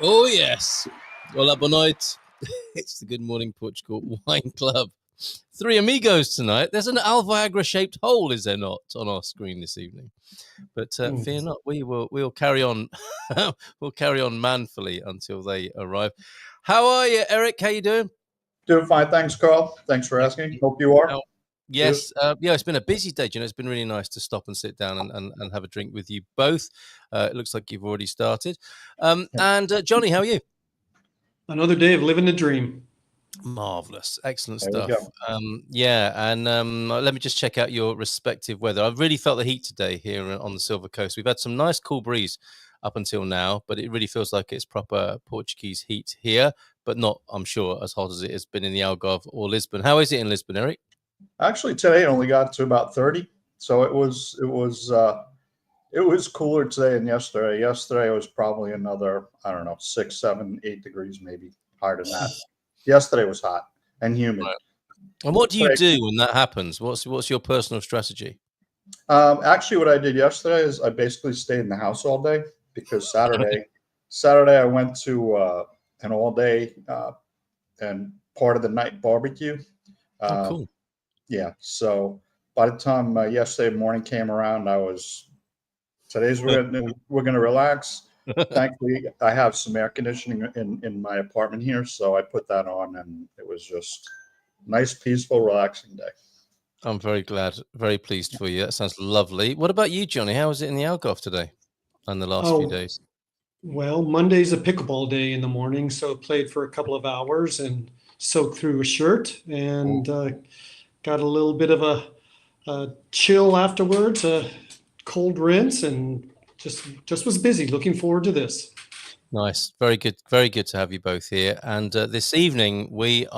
Oh, yes. Olá, boa noite. It's the Good Morning Portugal Wine Club. Three amigos tonight. There's an Alviagra-shaped hole, is there not, on our screen this evening? But fear not, we'll carry on. We'll carry on manfully until they arrive. How are you, Eric? How you doing? Doing fine, thanks, Carl. Thanks for asking. Hope you are. Yes, it's been a busy day. You know, it's been really nice to stop and sit down and have a drink with you both. It looks like you've already started. And Johnny, how are you? Another day of living the dream. Marvelous, excellent stuff. And let me just check out your respective weather. I've really felt the heat today here on the Silver Coast. We've had some nice cool breeze up until now, but it really feels like it's proper Portuguese heat here, but not, I'm sure, as hot as it has been in the Algarve or Lisbon. How is it in Lisbon, Eric? Actually, today it only got to about 30, so it was cooler today than yesterday. Yesterday it was probably another, I don't know, 6, 7, 8 degrees, maybe higher than that. Yesterday was hot and humid. Right. And what do you do when that happens? What's your personal strategy? Actually, what I did yesterday is I basically stayed in the house all day because Saturday I went to an all day and part of the night barbecue. Cool. Yeah. So by the time yesterday morning came around, today's we're going to relax. Thankfully, I have some air conditioning in my apartment here, so I put that on, and it was just nice, peaceful, relaxing day. I'm very glad, very pleased for you. That sounds lovely. What about you, Johnny? How was it in the Algarve today and the last few days? Well, Monday's a pickleball day in the morning, so played for a couple of hours and soaked through a shirt and got a little bit of a chill afterwards, a cold rinse, and just was busy. Looking forward to this. Nice, very good to have you both here. And this evening we're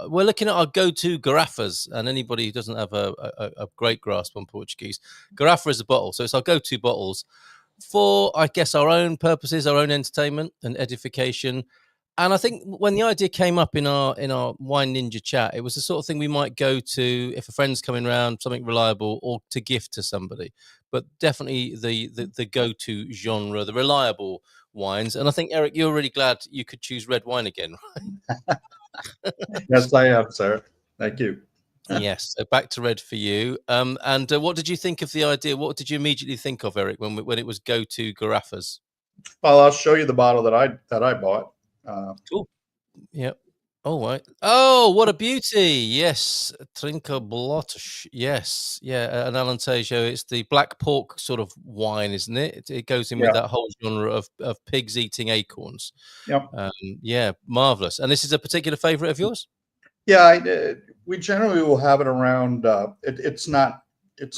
looking at our go-to garrafas. And anybody who doesn't have a great grasp on Portuguese, garrafa is a bottle, so it's our go-to bottles for, I guess, our own purposes, our own entertainment and edification. And I think when the idea came up in our Wine Ninja chat, it was the sort of thing we might go to if a friend's coming around, something reliable, or to gift to somebody. But definitely the go-to genre, the reliable wines. And I think, Eric, you're really glad you could choose red wine again, right? Yes, I am, sir. Thank you. Yes, so back to red for you. And what did you think of the idea? What did you immediately think of, Eric, when it was go-to garrafas? Well, I'll show you the bottle that I bought. Cool. Yep. Oh, right. Oh, what a beauty. Yes. Trinca Blotish. Yes. Yeah. An Alentejo. It's the black pork sort of wine, isn't it? It goes in with that whole genre of pigs eating acorns. Yep. Yeah. Marvelous. And this is a particular favorite of yours? Yeah. We generally will have it around. It's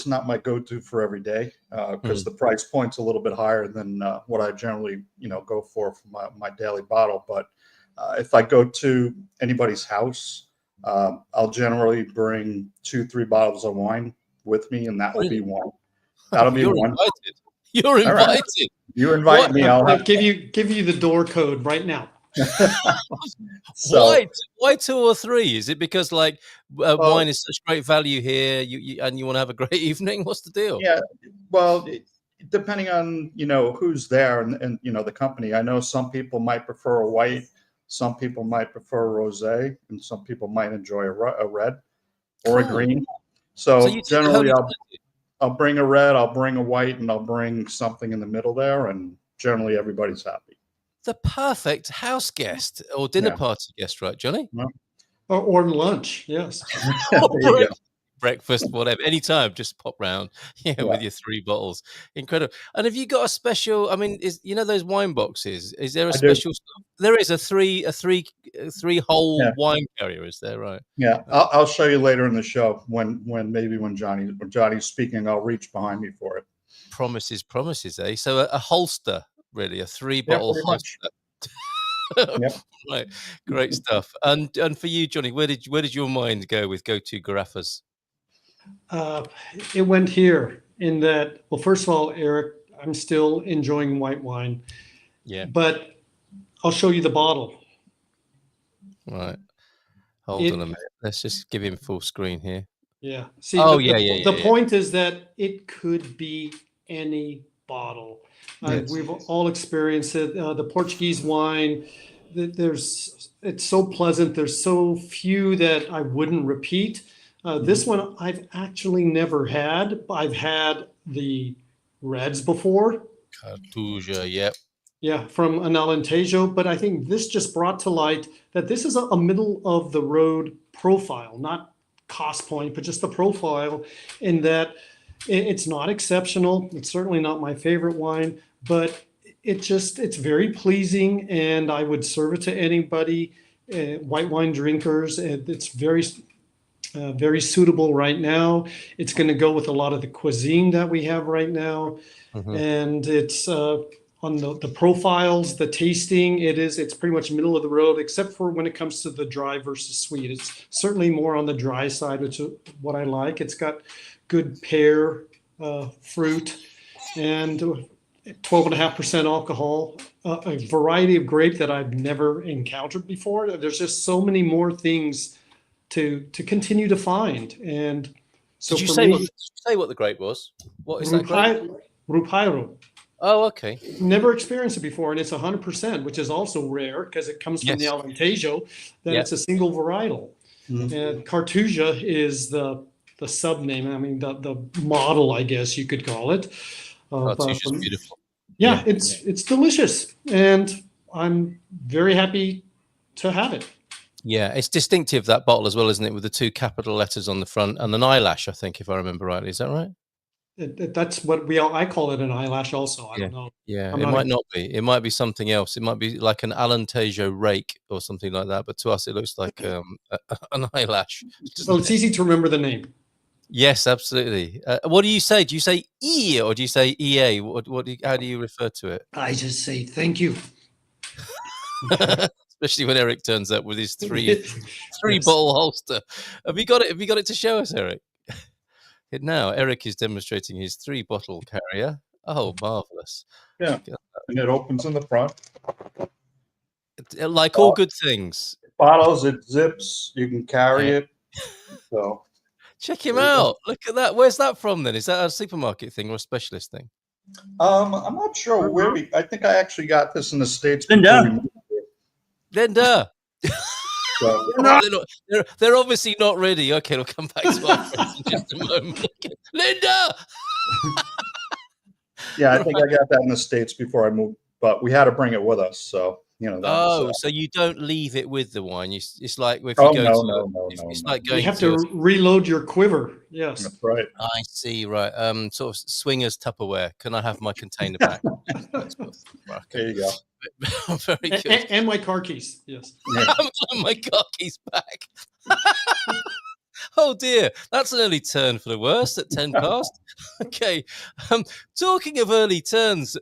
not my go-to for every day because the price point's a little bit higher than what I generally, go for my daily bottle. But if I go to anybody's house, I'll generally bring 2-3 bottles of wine with me, and that will be one. That'll be one. Invited. You're invited. Right. You invite me. I'll give you the door code right now. So, why 2 or 3? Is it because wine is such great value here, and you want to have a great evening? What's the deal? Yeah, well, depending on who's there and the company. I know some people might prefer a white, some people might prefer a rosé, and some people might enjoy a red or a green. So generally, I'll bring a red, I'll bring a white, and I'll bring something in the middle there, and generally everybody's happy. The perfect house guest or dinner party guest, right, Johnny? Yeah. Or lunch, yes. breakfast, whatever, anytime, just pop round, with your 3 bottles. Incredible. And have you got a special? I mean, those wine boxes? Is there a I do. special? There is a three hole Yeah. wine carrier. Is there right? Yeah, I'll show you later in the show when Johnny's speaking, I'll reach behind me for it. Promises, eh? So a holster, really, a 3 Yeah, bottle pretty holster. much. Yep. Right, great stuff. And for you, Johnny, where did your mind go with go-to garrafas? It went here in that. Well, first of all, Eric, I'm still enjoying white wine. Yeah. But I'll show you the bottle. Right. Hold on a minute. Let's just give him full screen here. Yeah. See, the point is that it could be any bottle. Yes. We've all experienced it. The Portuguese wine, it's so pleasant. There's so few that I wouldn't repeat. This one I've actually never had. I've had the reds before. Cartuja, yep. Yeah, from an Alentejo, but I think this just brought to light that this is a middle of the road profile, not cost point, but just the profile, in that it's not exceptional. It's certainly not my favorite wine, but it's very pleasing, and I would serve it to anybody, white wine drinkers. It's very suitable right now. It's going to go with a lot of the cuisine that we have right now, and it's on the profiles, the tasting. It's pretty much middle of the road, except for when it comes to the dry versus sweet. It's certainly more on the dry side, which is what I like. It's got good pear fruit and 12.5% alcohol, a variety of grape that I've never encountered before. There's just so many more things to continue to find. And so did you say what the grape was? What is that grape? Rupairo. Oh, okay. Never experienced it before, and it's 100%, which is also rare because it comes from the Alentejo. Then it's a single varietal. And Cartuja is the sub name. I mean, the model, I guess you could call it. Cartuja's beautiful. Yeah, it's delicious, and I'm very happy to have it. Yeah, it's distinctive, that bottle as well, isn't it? With the 2 capital letters on the front and an eyelash, I think, if I remember rightly. Is that right? That's what I call it, an eyelash also. I don't know. Yeah, it might not be. It might be something else. It might be like an Alentejo rake or something like that. But to us, it looks like an eyelash. Well, it's easy to remember the name. Yes, absolutely. What do you say? Do you say E or do you say EA? How do you refer to it? I just say thank you. Especially when Eric turns up with his three bottle holster. Have you got it? Have you got it to show us, Eric? Now, Eric is demonstrating his 3 bottle carrier. Oh, marvelous! Yeah, and it opens in the front. Like all good things. Bottles, it zips. You can carry it. So check him out. Look at that. Where's that from then? Is that a supermarket thing or a specialist thing? I'm not sure where I think I actually got this in the States. Linda. So, they're obviously not ready. Okay, we'll come back to our friends in just a moment. Linda! Yeah, I think I got that in the States before I moved, but we had to bring it with us. So, so you don't leave it with the wine. It's like if you go it's like going. You have to reload your quiver. Yes, that's right. I see. Right. Sort of swingers Tupperware. Can I have my container back? There you go. Very good. And my car keys. Yes. My car keys back. Oh dear, that's an early turn for the worst at 10 past. Okay, talking of early turns,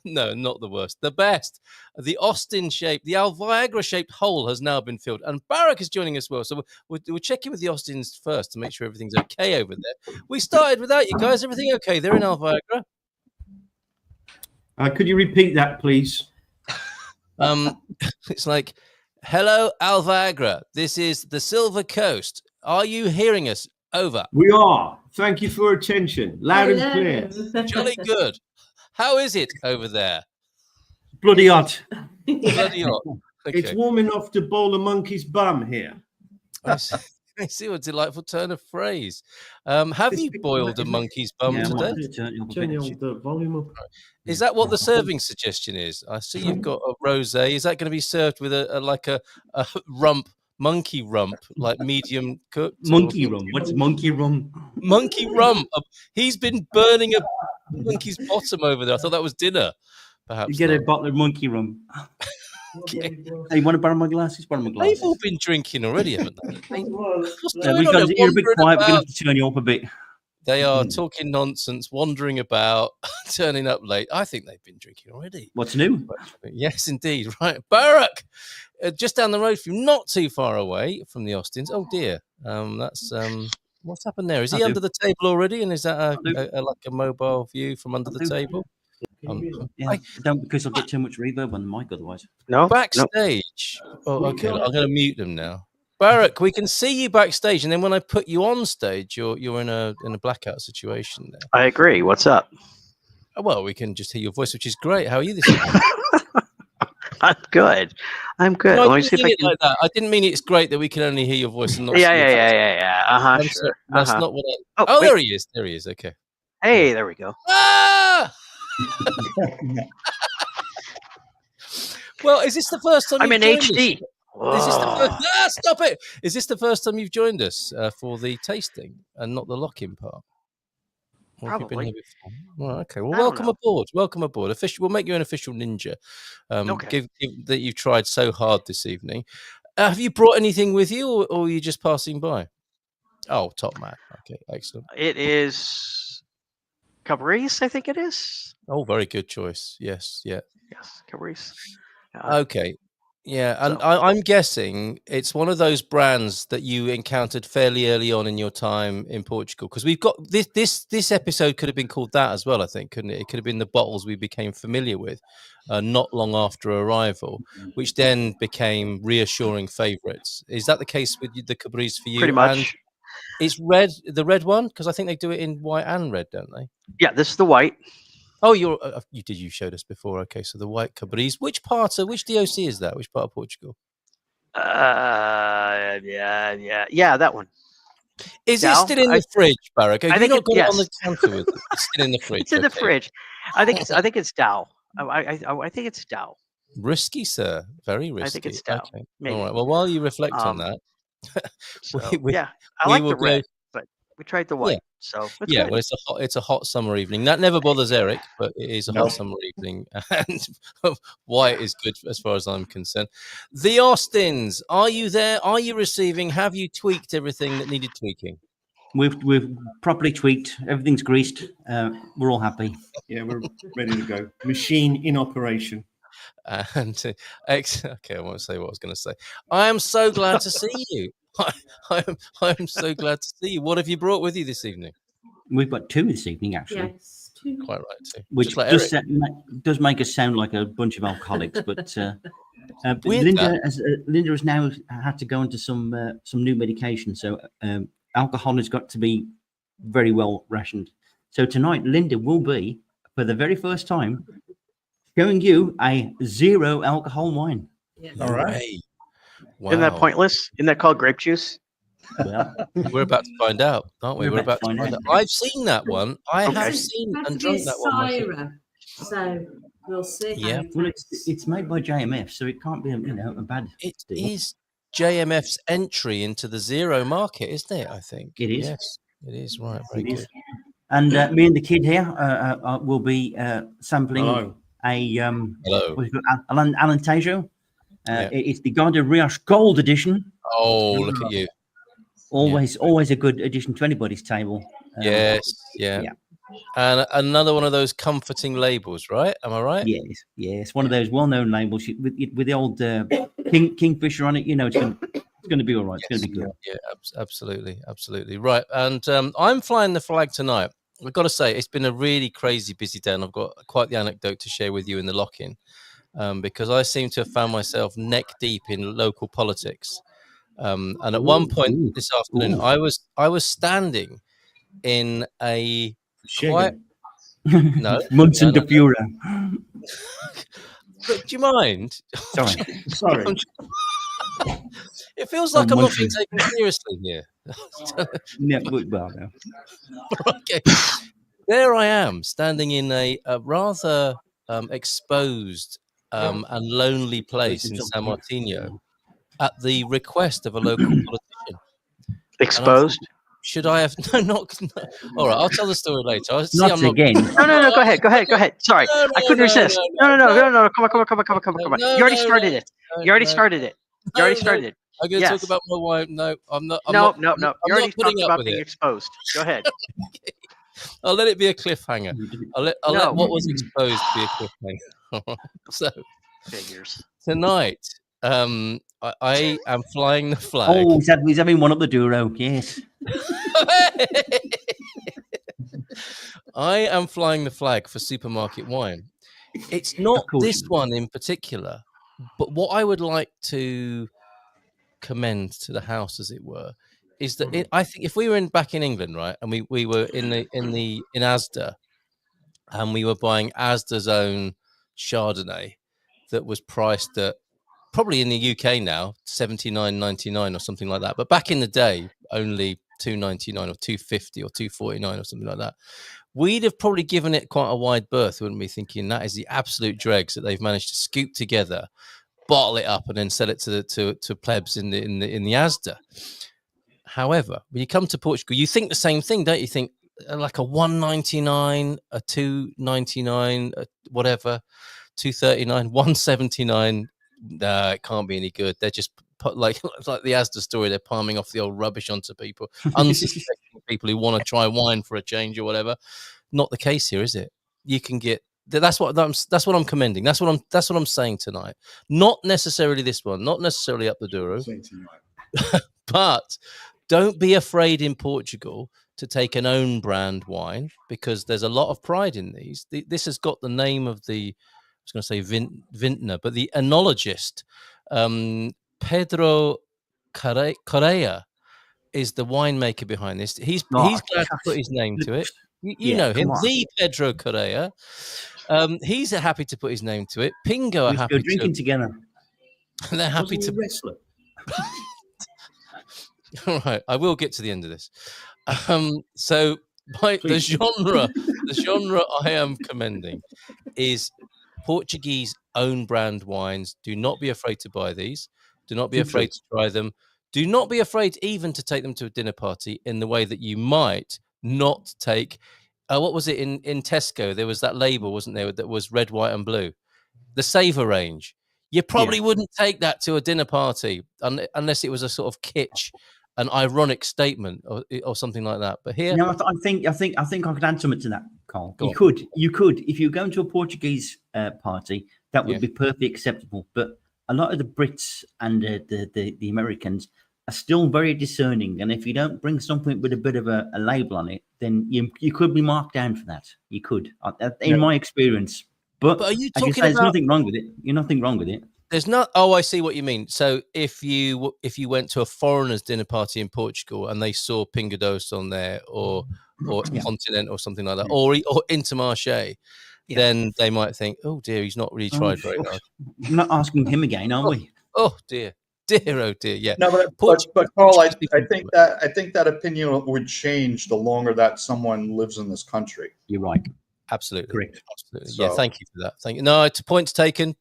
no, not the worst, the best. The Alviagra-shaped hole has now been filled, and Barak is joining us well. So we'll check in with the Austins first to make sure everything's okay over there. We started without you guys. Everything okay? They're in Alviagra. Could you repeat that, please? It's like, hello, Alviagra. This is the Silver Coast. Are you hearing us? Over. We are. Thank you for attention. Loud and clear. Jolly good. How is it over there? Bloody hot. Bloody hot. Okay. It's warm enough to bowl a monkey's bum here. I see a delightful turn of phrase. Have you boiled a monkey's bum today? Turn the volume up. Is that what the serving suggestion is? I see you've got a rosé. Is that going to be served with a rump monkey rump, like medium cooked? Monkey rum. What's monkey rum? Monkey rump. He's been burning a monkey's bottom over there. I thought that was dinner. Perhaps You get not. a bottle of monkey rum. Okay. Hey, you want to borrow my glasses? Borrow my They've glasses. all been drinking already, haven't they? What's No, going on? They're you're a bit wandering quiet. We're about. going to have to turn you up a bit. They are talking nonsense, wandering about, turning up late. I think they've been drinking already. What's new? Yes, indeed. Right. Barak, just down the road from you, not too far away from the Austins. Oh, dear. That's what's happened there? Is he under the table already? And is that like a mobile view from under the table? Yeah, don't, because I'll get too much reverb on the mic otherwise. No. Backstage. Oh, okay. I'm going to mute them now. Barak, we can see you backstage, and then when I put you on stage, you're in a blackout situation there. I agree. What's up? Well, we can just hear your voice, which is great. How are you this evening? I'm good. No, Let I me didn't see if mean I it can. like that. I didn't mean it's great that we can only hear your voice and not. Yeah. I'm Sure. sorry, that's not what I. Oh, Oh, wait. there he is. There he is. Okay. Hey, there we go. Ah! Well, is this the first time I'm in you've joined HD. us? Is this the first? Stop it! Is this the first time you've joined us for the tasting and not the lock-in part? Or have you been Probably. here before? Well, okay. Well, I don't welcome know. aboard. Welcome aboard. Official. We'll make you an official ninja. Okay. Give that you've tried so hard this evening. Have you brought anything with you, or are you just passing by? Oh, top man. Okay, excellent. It is Cabrice, I think it is. Oh, very good choice. Yes, yeah. Yes, Cabrice. Okay. Yeah, and So- I'm guessing it's one of those brands that you encountered fairly early on in your time in Portugal, because we've got this episode could have been called that as well, I think, couldn't it? It could have been the bottles we became familiar with not long after arrival, which then became reassuring favourites. Is that the case with the Cabriz for you? Pretty much. And it's red, the red one, because I think they do it in white and red, don't they? Yeah, this is the white. Oh, you showed us before. Okay, so the white Cabriz. Which DOC is that? Which part of Portugal? Yeah, that one. Is it Dow? still in the fridge, Barak? Have I you think not it- got it on the yes. counter with you? It's still in the fridge. It's in the okay. fridge. I think it's Dow. I think it's Dow. Risky, sir. Very risky. I think it's Dow. Okay. Maybe. All right. Well, while you reflect on that, So, we- yeah, I we like will the go- red, but we tried the white. So it's yeah, good. well, it's a hot summer evening. That never bothers Eric, but it is a hot Nope. summer evening, and white is good as far as I'm concerned. The Austins, are you there? Are you receiving? Have you tweaked everything that needed tweaking? We've properly tweaked. Everything's greased. We're all happy. Yeah, we're ready to go. Machine in operation. And okay, I won't say what I was going to say. I am so glad to see you. I'm so glad to see you. What have you brought with you this evening? We've got two this evening, actually, Yes, two. Quite right, too. which Just like does, Eric. does make us sound like a bunch of alcoholics. But Weird Linda has now had to go into some new medication, so alcohol has got to be very well rationed. So tonight, Linda will be, for the very first time, showing you a 0 alcohol wine. Yeah. All right. Hey. Wow. Isn't that pointless? Isn't that called grape juice? Well, We're about to find out, aren't we? We're about to find out. I've seen that one. I Okay. have seen It has and to be drunk that one. myself. Syra, so we'll see. Yeah. How it well, tastes. it's made by JMF, so it can't be a bad. It deal. is JMF's entry into the 0 market, isn't it? I think It is. Yes, it is. Right, very It is. good. And me and the kid here will be sampling Hello. a Hello. what is it called? Alentejo. Yeah. It's the Garda Rios Gold Edition. Oh, look at you. Always a good addition to anybody's table. Yes, yeah. yeah. And another one of those comforting labels, right? Am I right? Yes. One of those well-known labels with the old Kingfisher on it. You know, it's going to be all right. It's going to be good. Yeah, absolutely. Right. And I'm flying the flag tonight. I've got to say, it's been a really crazy busy day, and I've got quite the anecdote to share with you in the lock-in, because I seem to have found myself neck deep in local politics. And at one point this afternoon, I was standing in a quite no Munson de Fura. But do you mind? Sorry. It feels like I'm not being Munson. taken seriously here. Yeah, well, no. Okay. There I am, standing in a rather exposed and lonely place in San Martino. at the request of a local politician. Exposed. Should I have? No, not. No. All right, I'll tell the story later. I'm Not not. again. No. Go ahead. Sorry, No, I couldn't resist. No. Come on. no, You already no, started no, it. You already no, started it. You no, already no. started it. I'm going to talk Yes. about my wife. No, I'm not. No. I'm You already not putting talked up about with being it. exposed. Go ahead. I'll let it be a cliffhanger. I'll let No. what was exposed be a cliffhanger. So Figures. tonight, I am flying the flag. Oh, he's having one up the Duro. Yes. I am flying the flag for supermarket wine. It's not Of course this you would. one in particular, but what I would like to commend to the house, as it were, is that I think if we were back in England, right, and we were in Asda, and we were buying Asda's own Chardonnay that was priced at probably in the UK now $79.99 or something like that, but back in the day only $2.99 or $2.50 or $2.49 or something like that. We'd have probably given it quite a wide berth, wouldn't we? Thinking that is the absolute dregs that they've managed to scoop together, bottle it up, and then sell it to plebs in the Asda. However, when you come to Portugal, you think the same thing, don't you? Think like a $1.99, a $2.99, whatever, $2.39, $1.79. No, it can't be any good. They're just like the Asda story. They're palming off the old rubbish onto people, unsuspecting people who want to try wine for a change or whatever. Not the case here, is it? You can get. That's what I'm commending. That's what I'm saying tonight. Not necessarily this one. Not necessarily up the Douro. But don't be afraid in Portugal to take an own brand wine, because there's a lot of pride in these. This has got the name of the, I was going to say vintner, but the enologist, Pedro Correa, is the winemaker behind this. He's glad to put his name to it. You know him, the Pedro Correa. He's happy to put his name to it. Pingo are happy go drinking together. They're happy to wrestler. All right, I will get to the end of this. So the genre I am commending is Portuguese own brand wines. Do not be afraid to buy these. Do not be afraid to try them. Do not be afraid even to take them to a dinner party in the way that you might not take. What was it in Tesco? There was that label, wasn't there, that was red, white, and blue. The Savour range. You probably wouldn't take that to a dinner party unless it was a sort of kitsch, an ironic statement or something like that. But here, no, I think I could add something to that, Carl. You could, if you're going to a Portuguese party, that would be perfectly acceptable. But a lot of the Brits and the Americans are still very discerning, and if you don't bring something with a bit of a label on it, then you could be marked down for that. You could, in my experience. But are you as talking you say, there's about? nothing wrong with it. You're nothing wrong with it. There's not. Oh, I see what you mean. So if you went to a foreigners' dinner party in Portugal and they saw Pingo Doce on there, or Continent or something like that, or Intermarché, then they might think, "Oh dear, he's not really tried very hard." We're not asking him again, are we? Oh dear, oh dear, yeah. No, but Carl, I think that opinion would change the longer that someone lives in this country. You're right. Absolutely. Correct. Absolutely. So- Yeah, thank you for that. Thank you. No, it's points taken,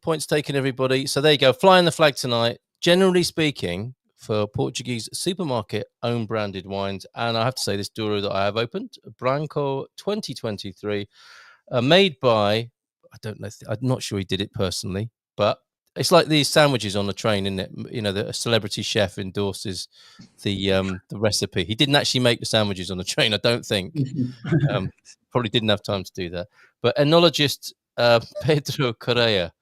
everybody. So there you go. Flying the flag tonight. Generally speaking, for Portuguese supermarket own branded wines. And I have to say, this Douro that I have opened, Branco 2023, made by, I don't know, I'm not sure he did it personally, but it's like these sandwiches on the train, isn't it? You know, a celebrity chef endorses the recipe. He didn't actually make the sandwiches on the train, I don't think. Probably didn't have time to do that. But enologist Pedro Correa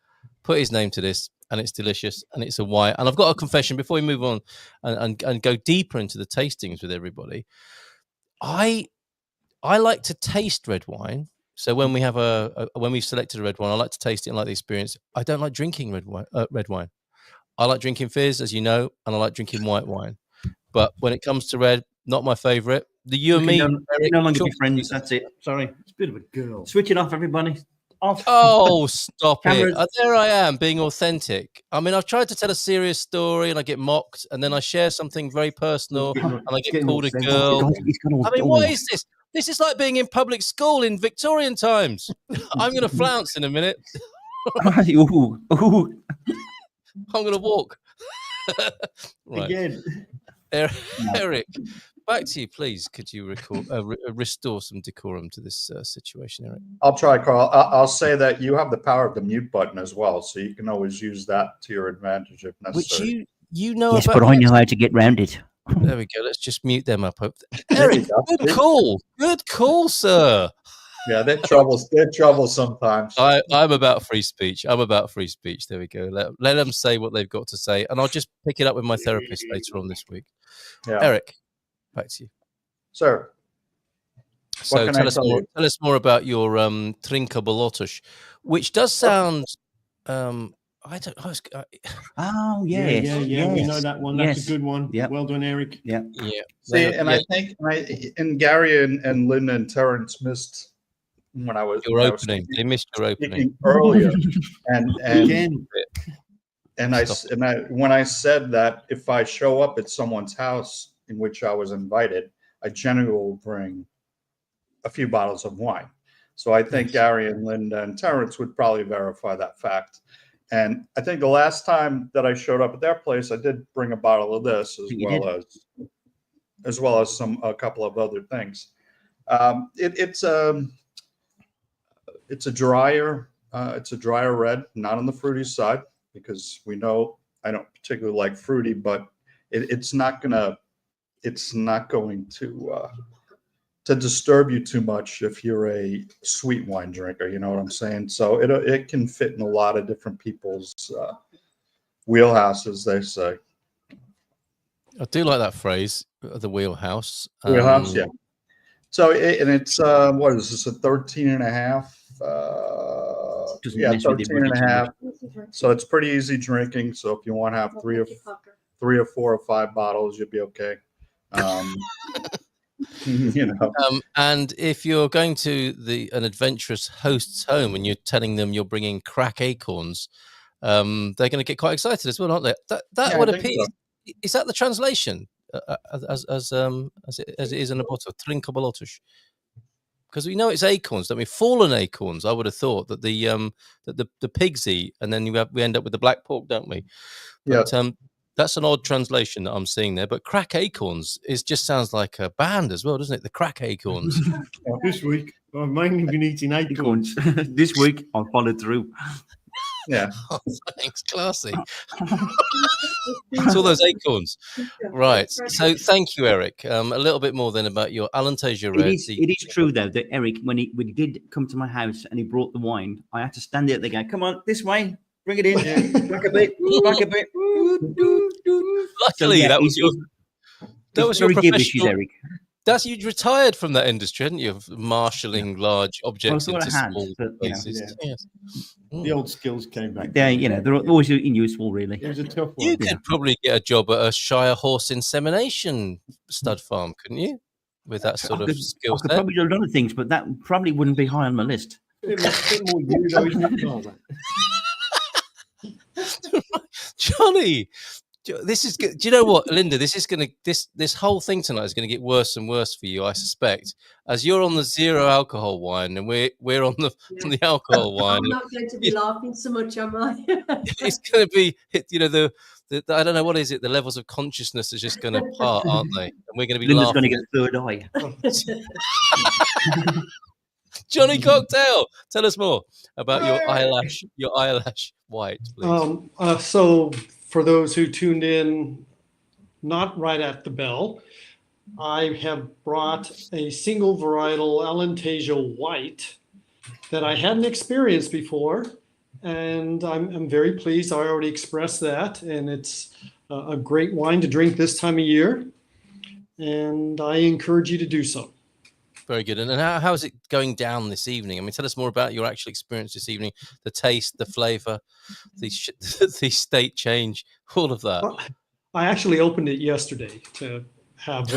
put his name to this, and it's delicious, and it's a white. And I've got a confession before we move on and go deeper into the tastings with everybody. I like to taste red wine. So when we have when we've selected a red wine, I like to taste it and like the experience. I don't like drinking red wine. I like drinking fizz, as you know, and I like drinking white wine. But when it comes to red, not my favorite. The you and me no longer be friends. That's it. Sorry, It's a bit of a girl. switch it off, everybody. Off. Oh, stop Cameras. it. There I am being authentic. I mean, I've tried to tell a serious story and I get mocked, and then I share something very personal and I get called a girl. I mean, what is this? This is like being in public school in Victorian times. I'm going to flounce in a minute. Ooh. I'm going to walk. Right. Again. Eric, back to you, please. Could you restore some decorum to this situation, Eric? I'll try, Carl. I'll say that you have the power of the mute button as well, so you can always use that to your advantage if Which necessary. you know Yes, about. but I know how to get round it. There we go. Let's just mute them up. There Eric, you go. good call. Good call, sir. Yeah, they're trouble sometimes. I'm about free speech. I'm about free speech. There we go. Let them say what they've got to say, and I'll just pick it up with my therapist later on this week. Yeah. Eric, back to you. Sir, So can I tell you? Tell us more about your Trinca Bolotush, which does sound. I don't. I was. Oh, Yeah, yes. we know that one. That's Yes. a good one. Yep. Well done, Eric. Yeah. Yeah. See, and I think Gary and Linda and Terrence missed when I was Your opening. They missed your opening. speaking earlier, and Again. when I said that if I show up at someone's house in which I was invited, I generally will bring a few bottles of wine. So I think Gary and Linda and Terrence would probably verify that fact. And I think the last time that I showed up at their place, I did bring a bottle of this as well as a couple of other things. It's a drier red, not on the fruity side, because we know I don't particularly like fruity, but it's not going to disturb you too much if you're a sweet wine drinker. You know what I'm saying? So it can fit in a lot of different people's wheelhouses, they say. I do like that phrase, the wheelhouse. Wheelhouse, yeah. So it's what is this, a 13 and a half? Yeah, 13 and a half. So it's pretty easy drinking. So if you want to have three or 4 or 5 bottles, you'll be okay. You know. And if you're going to an adventurous host's home and you're telling them you're bringing crack acorns, they're going to get quite excited as well, aren't they? That would appease. So. Is that the translation as it is in a bottle? Trinca Bolotush. Because we know it's acorns, don't we? Fallen acorns. I would have thought that the pigs eat, and then we end up with the black pork, don't we? But, yeah. That's an odd translation that I'm seeing there. But crack acorns just sounds like a band as well, doesn't it? The crack acorns. This week, I've mainly been eating acorns. This week, I followed through. Yeah. Oh, thanks, classy. It's all those acorns, right? So, thank you, Eric. A little bit more then about your Alentejo Red. It is true though that Eric, when he did come to my house and he brought the wine, I had to stand there at the gate. Come on, this way, bring it in, back a bit, back a bit. Luckily, so, yeah, that was your professional. Eric. You'd retired from that industry, hadn't you? Of marshalling large objects into small places. Yes. The old skills came back. They're always useful, really. It was a tough one. You could probably get a job at a Shire horse insemination stud farm, couldn't you? With that sort of skill set. I could probably do a lot of things, but that probably wouldn't be high on my list. A bit more you, though, isn't it? Johnny, this is good. Do you know what, Linda? This whole thing tonight is going to get worse and worse for you, I suspect, as you're on the zero alcohol wine and we're on the alcohol wine. I'm not going to be laughing so much, am I? It's going to be, the I don't know, what is it? The levels of consciousness are just going to part, aren't they? And we're going to be Linda's laughing. going to get third eye. Johnny Cocktail, tell us more about your eyelash white, please. So for those who tuned in not right at the bell, I have brought a single varietal Alentejo white that I hadn't experienced before, and I'm very pleased. I already expressed that, and it's a great wine to drink this time of year, and I encourage you to do so. Very good. And how is it going down this evening? I mean, tell us more about your actual experience this evening, the taste, the flavor, the state change, all of that. Well, I actually opened it yesterday to have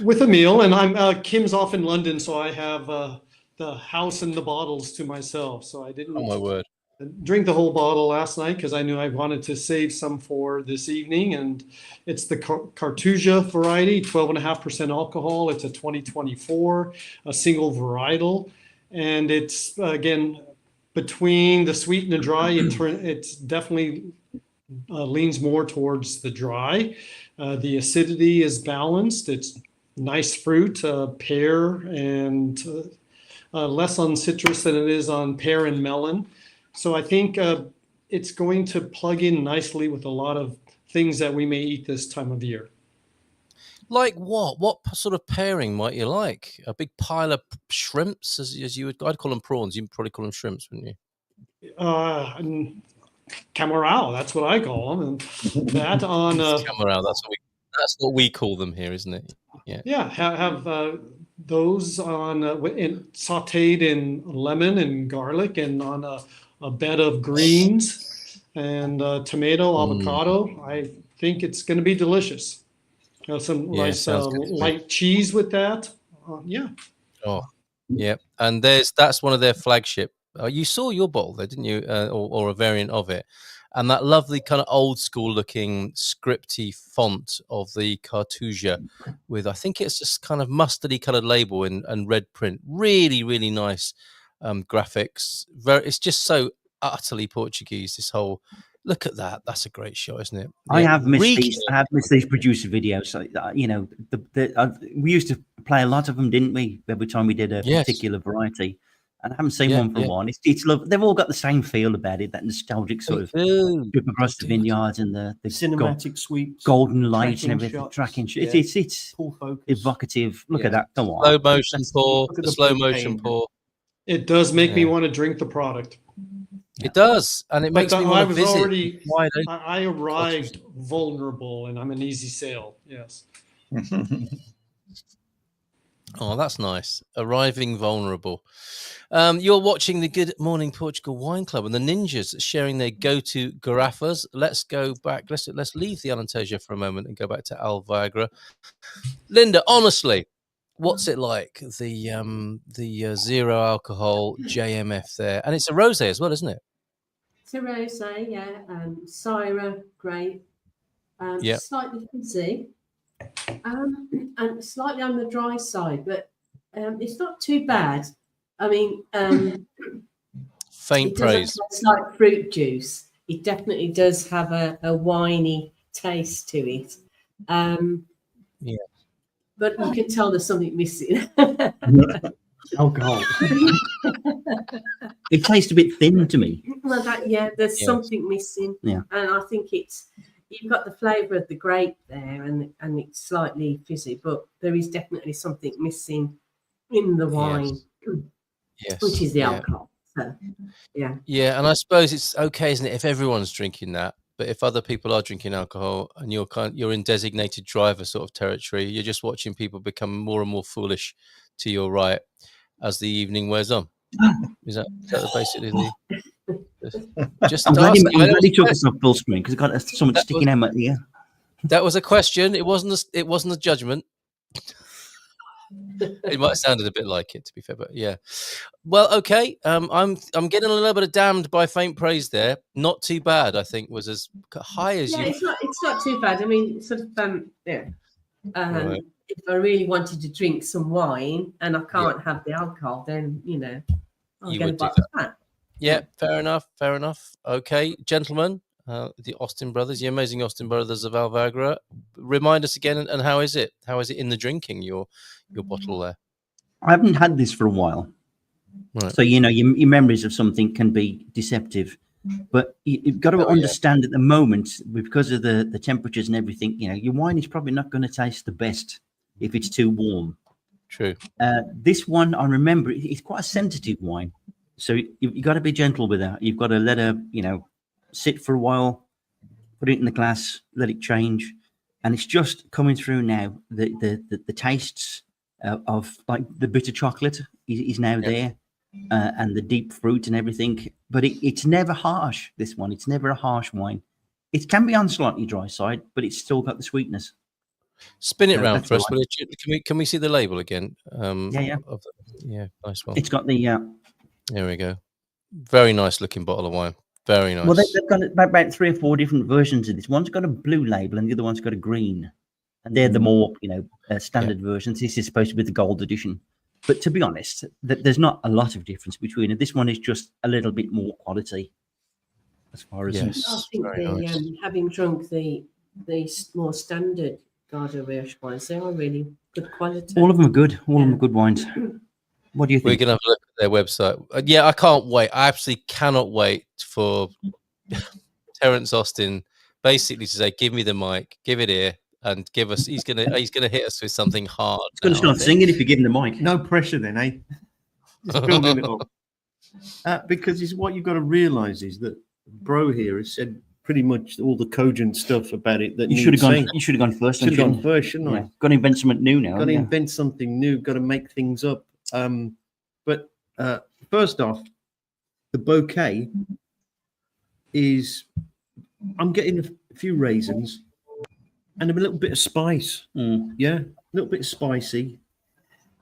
with a meal, and Kim's off in London, so I have the house and the bottles to myself. So I didn't. Oh my word. Drink the whole bottle last night because I knew I wanted to save some for this evening, and it's the Cartuja variety, 12.5% alcohol. It's a 2024, a single varietal, and it's again between the sweet and the dry. It's definitely leans more towards the dry. The acidity is balanced. It's nice fruit, pear, and less on citrus than it is on pear and melon. So I think it's going to plug in nicely with a lot of things that we may eat this time of year. Like what? What sort of pairing might you like? A big pile of shrimps, as you would. I'd call them prawns. You'd probably call them shrimps, wouldn't you? And Camarao, that's what I call them. And that on Camarao, that's what we call them here, isn't it? Yeah. have those on sautéed in lemon and garlic, and on a bed of greens and tomato, avocado. I think it's going to be delicious. Some nice light cheese with that. Yeah. Oh, yeah. And that's one of their flagship. You saw your bottle there, didn't you? Or a variant of it. And that lovely kind of old school looking scripty font of the Cartusia with, I think it's just kind of mustardy colored label and red print. Really, really nice graphics. It's just so utterly Portuguese, this whole... Look at that. That's a great shot, isn't it? I have missed these producer videos. So, we used to play a lot of them, didn't we? Every time we did a particular variety. And I haven't seen one for a while. It's love. They've all got the same feel about it, that nostalgic sort of trip across the vineyards and the cinematic sweeps, golden lights and everything. Tracking shots. It's evocative. Look at that. Come on. Slow motion pour. The slow motion pour. It does make me want to drink the product. It does, and it makes me want to visit. I arrived vulnerable, and I'm an easy sale. Yes. Oh, that's nice. Arriving vulnerable. You're watching the Good Morning Portugal Wine Club, and the ninjas sharing their go-to garrafas. Let's go back. Let's leave the Alentejo for a moment and go back to Alvagra. Linda, honestly, what's it like? The zero alcohol JMF there, and it's a rosé as well, isn't it? It's a rosé, yeah. Syrah, grape. Slightly fizzy. And slightly on the dry side, but it's not too bad. I mean, faint praise. It's like fruit juice. It definitely does have a winey taste to it. But you can tell there's something missing. Alcohol. It tastes a bit thin to me. Well, there's something missing. Yeah, and I think you've got the flavour of the grape there, and it's slightly fizzy, but there is definitely something missing in the wine, which is the alcohol. So, yeah, and I suppose it's okay, isn't it, if everyone's drinking that? But if other people are drinking alcohol and you're in designated driver sort of territory, you're just watching people become more and more foolish to your right as the evening wears on. Is that basically the? I'm glad he took us off full screen because I've got something sticking out my ear. That was a question. It wasn't a judgment. It might have sounded a bit like it, to be fair, but yeah. Well, okay. I'm getting a little bit of damned by faint praise there. Not too bad, I think, was as high as you. It's not too bad. I mean, sort of right. If I really wanted to drink some wine and I can't have the alcohol, then I'll get a box of that. Yeah, fair enough. Okay, gentlemen, the Austin brothers, the amazing Austin brothers of Alvagra. Remind us again, and how is it? How is it in the drinking? Your bottle there. I haven't had this for a while, right. So your memories of something can be deceptive. But you've got to understand at the moment, because of the temperatures and everything, your wine is probably not going to taste the best if it's too warm. True. This one, I remember, it's quite a sensitive wine. So you've got to be gentle with her. You've got to let her, sit for a while, put it in the glass, let it change. And it's just coming through now. The tastes of like the bitter chocolate is now there. And the deep fruit and everything, but it's never harsh. This one, it's never a harsh wine. It can be on slightly dry side, but it's still got the sweetness. Spin it round for us. Can we see the label again? Yeah, nice one. It's got the. There we go. Very nice looking bottle of wine. Very nice. Well, they've got about 3 or 4 different versions of this. One's got a blue label, and the other one's got a green. And they're the more standard versions. This is supposed to be the gold edition. But to be honest, there's not a lot of difference between it. This one is just a little bit more quality. as far as Yes. I think very nice. having drunk the more standard Garda Rioch wines, they are really good quality. all of them are good. All of them are good wines. What do you We're think? gonna have a look at their website. Yeah, I can't wait. I absolutely cannot wait for Terence Austin basically to say, "Give me the mic, give it here, and give us." He's gonna hit us with something hard. It's going to now, I start think. singing if you give him the mic. No pressure then, eh? Just building it up. Because it's what you've got to realise is that Bro here has said pretty much all the cogent stuff about it that You should have gone. saying. You should have gone first. Should have then, gone first, shouldn't I? Yeah. Got to invent something new now. Got to yeah. invent something new. Got to make things up. But first off, the bouquet is. I'm getting a few raisins and a little bit of spice. Mm. Yeah, a little bit spicy,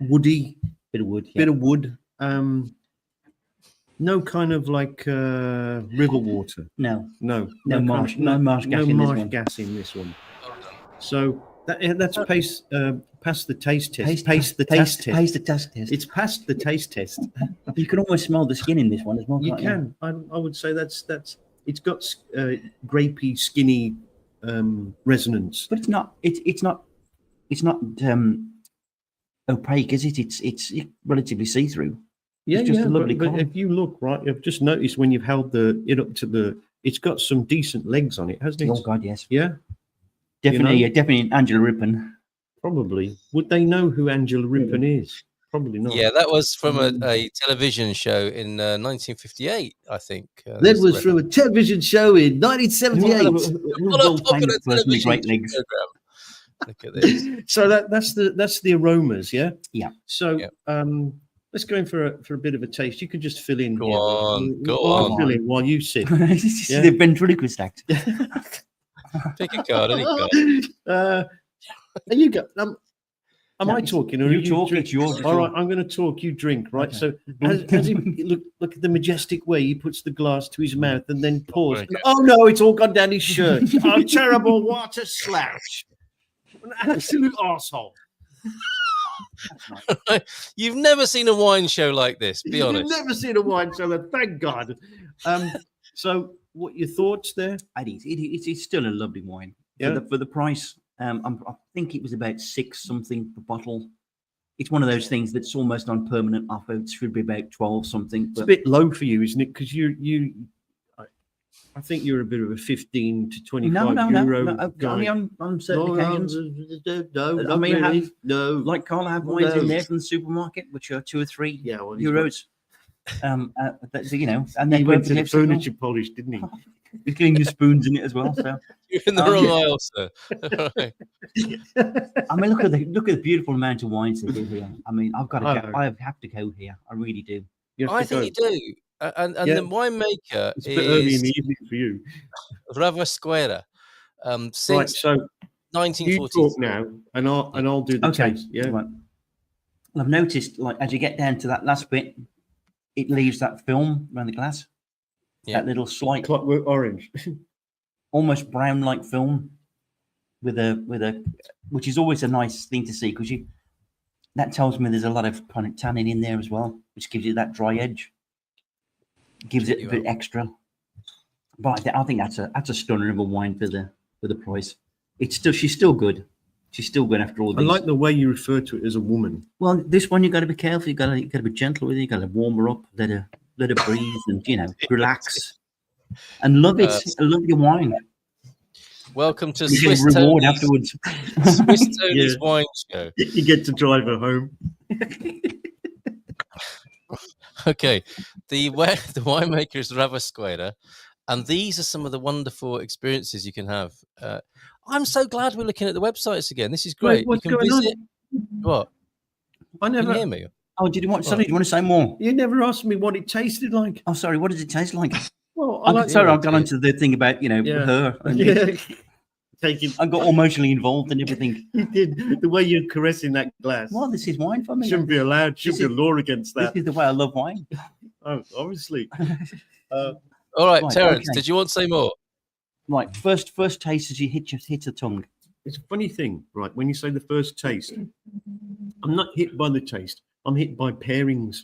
woody, Bit of wood. Yeah. bit of wood. No kind of like river water. No. No marsh. No marsh gas no in this marsh one. gas in this one. So that's past the taste test. Taste the test. It's past the taste test. You can almost smell the skin in this one as well. You can't can. I would say that's. It's got grapey, skinny resonance. But it's not opaque, is it? It's relatively see through. Yeah, It's just yeah. a lovely But colour. if you look right, I've just noticed when you've held it up to the, it's got some decent legs on it, hasn't it? Oh God, yes, Yeah, definitely, know? definitely Angela Rippon. probably. Would they know who Angela Rippon is? Probably not. Yeah, that was from a television show in 1958, I think. That was from a television show in 1978. Well, a popular Personally, great television legs. program. Look at this. So that's the aromas, yeah. Yeah. So Yeah. let's go in for a bit of a taste. You can just fill in. Go here. on, go I'll on. fill in while you sip. This is Yeah. the ventriloquist act. Pick a card, any card. And you go. Am I No, talking or you are you talk, drink? it's yours, it's All right, yours. I'm going to talk. You drink, right? Okay. So as he look at the majestic way he puts the glass to his mouth and then pours. Very good. Oh no, it's all gone down his shirt. Oh, terrible! What a slouch! An absolute arsehole. You've never seen a wine show like this, be You've honest. never seen a wine cellar, thank God. So, what your thoughts there? It's still a lovely wine. Yeah. For the price, I think it was about 6 something per bottle. It's one of those things that's almost on permanent offer. It should be about 12 something. It's a bit low for you, isn't it? Because I think you're a bit of a 15 to 25 euro guy. Only on certain occasions. No, I not mean, really. No. Like Carl, I have wines No. in there from the supermarket, which are 2 or 3 Yeah, well, he's euros. And He then went to the furniture polish, didn't he? He's getting the spoons in it as well. So You're in the Oh, wrong yeah. aisle, sir. Right. I mean, look at the beautiful amount of wines they do here. I mean, I know. I have to go here. I really do. You have I to think go. you do. And Yeah. the winemaker It's a bit early in is the evening for you. Ravasquera. Right, Since so you 1940. talk now, and I'll do the Okay. taste. Yeah. Right. Well, I've noticed, like, as you get down to that last bit, it leaves that film around the glass. Yeah. That little slight, Clockwork Orange. almost brown-like film with a, which is always a nice thing to see because that tells me there's a lot of kind of tannin in there as well, which gives you that dry edge, gives it a bit extra. But I think that's a stunner of a wine for the price. She's still good. She's still good after all I these. like the way you refer to it as a woman. Well, this one you got to be careful. You got to be gentle with it. You got to warm her up, let her breathe, and relax, and love it. Love your wine. Welcome to You get Swiss a reward Tony's, afterwards. Swiss Tony's Yeah. wine show. You get to drive her home. Okay, the winemaker is Ravasquera, and these are some of the wonderful experiences you can have. I'm so glad we're looking at the websites again. This is great. what's you can going on? visit. What? I Can never. you hear me? Oh, do you want to say more? You never asked me what it tasted like. Oh, sorry. What does it taste like? Well, Sorry, I've gone it. onto the thing about Yeah. her. And Yeah. Taking. I got emotionally involved and everything. You did the way you're caressing that glass. Well, this is wine for me. Shouldn't be allowed. Shouldn't be a law against This that. is the way I love wine. Oh, obviously. All right, Right, Terence, okay. did you want to say more? Right, first taste as you hit the tongue. It's a funny thing, right? When you say the first taste, I'm not hit by the taste. I'm hit by pairings,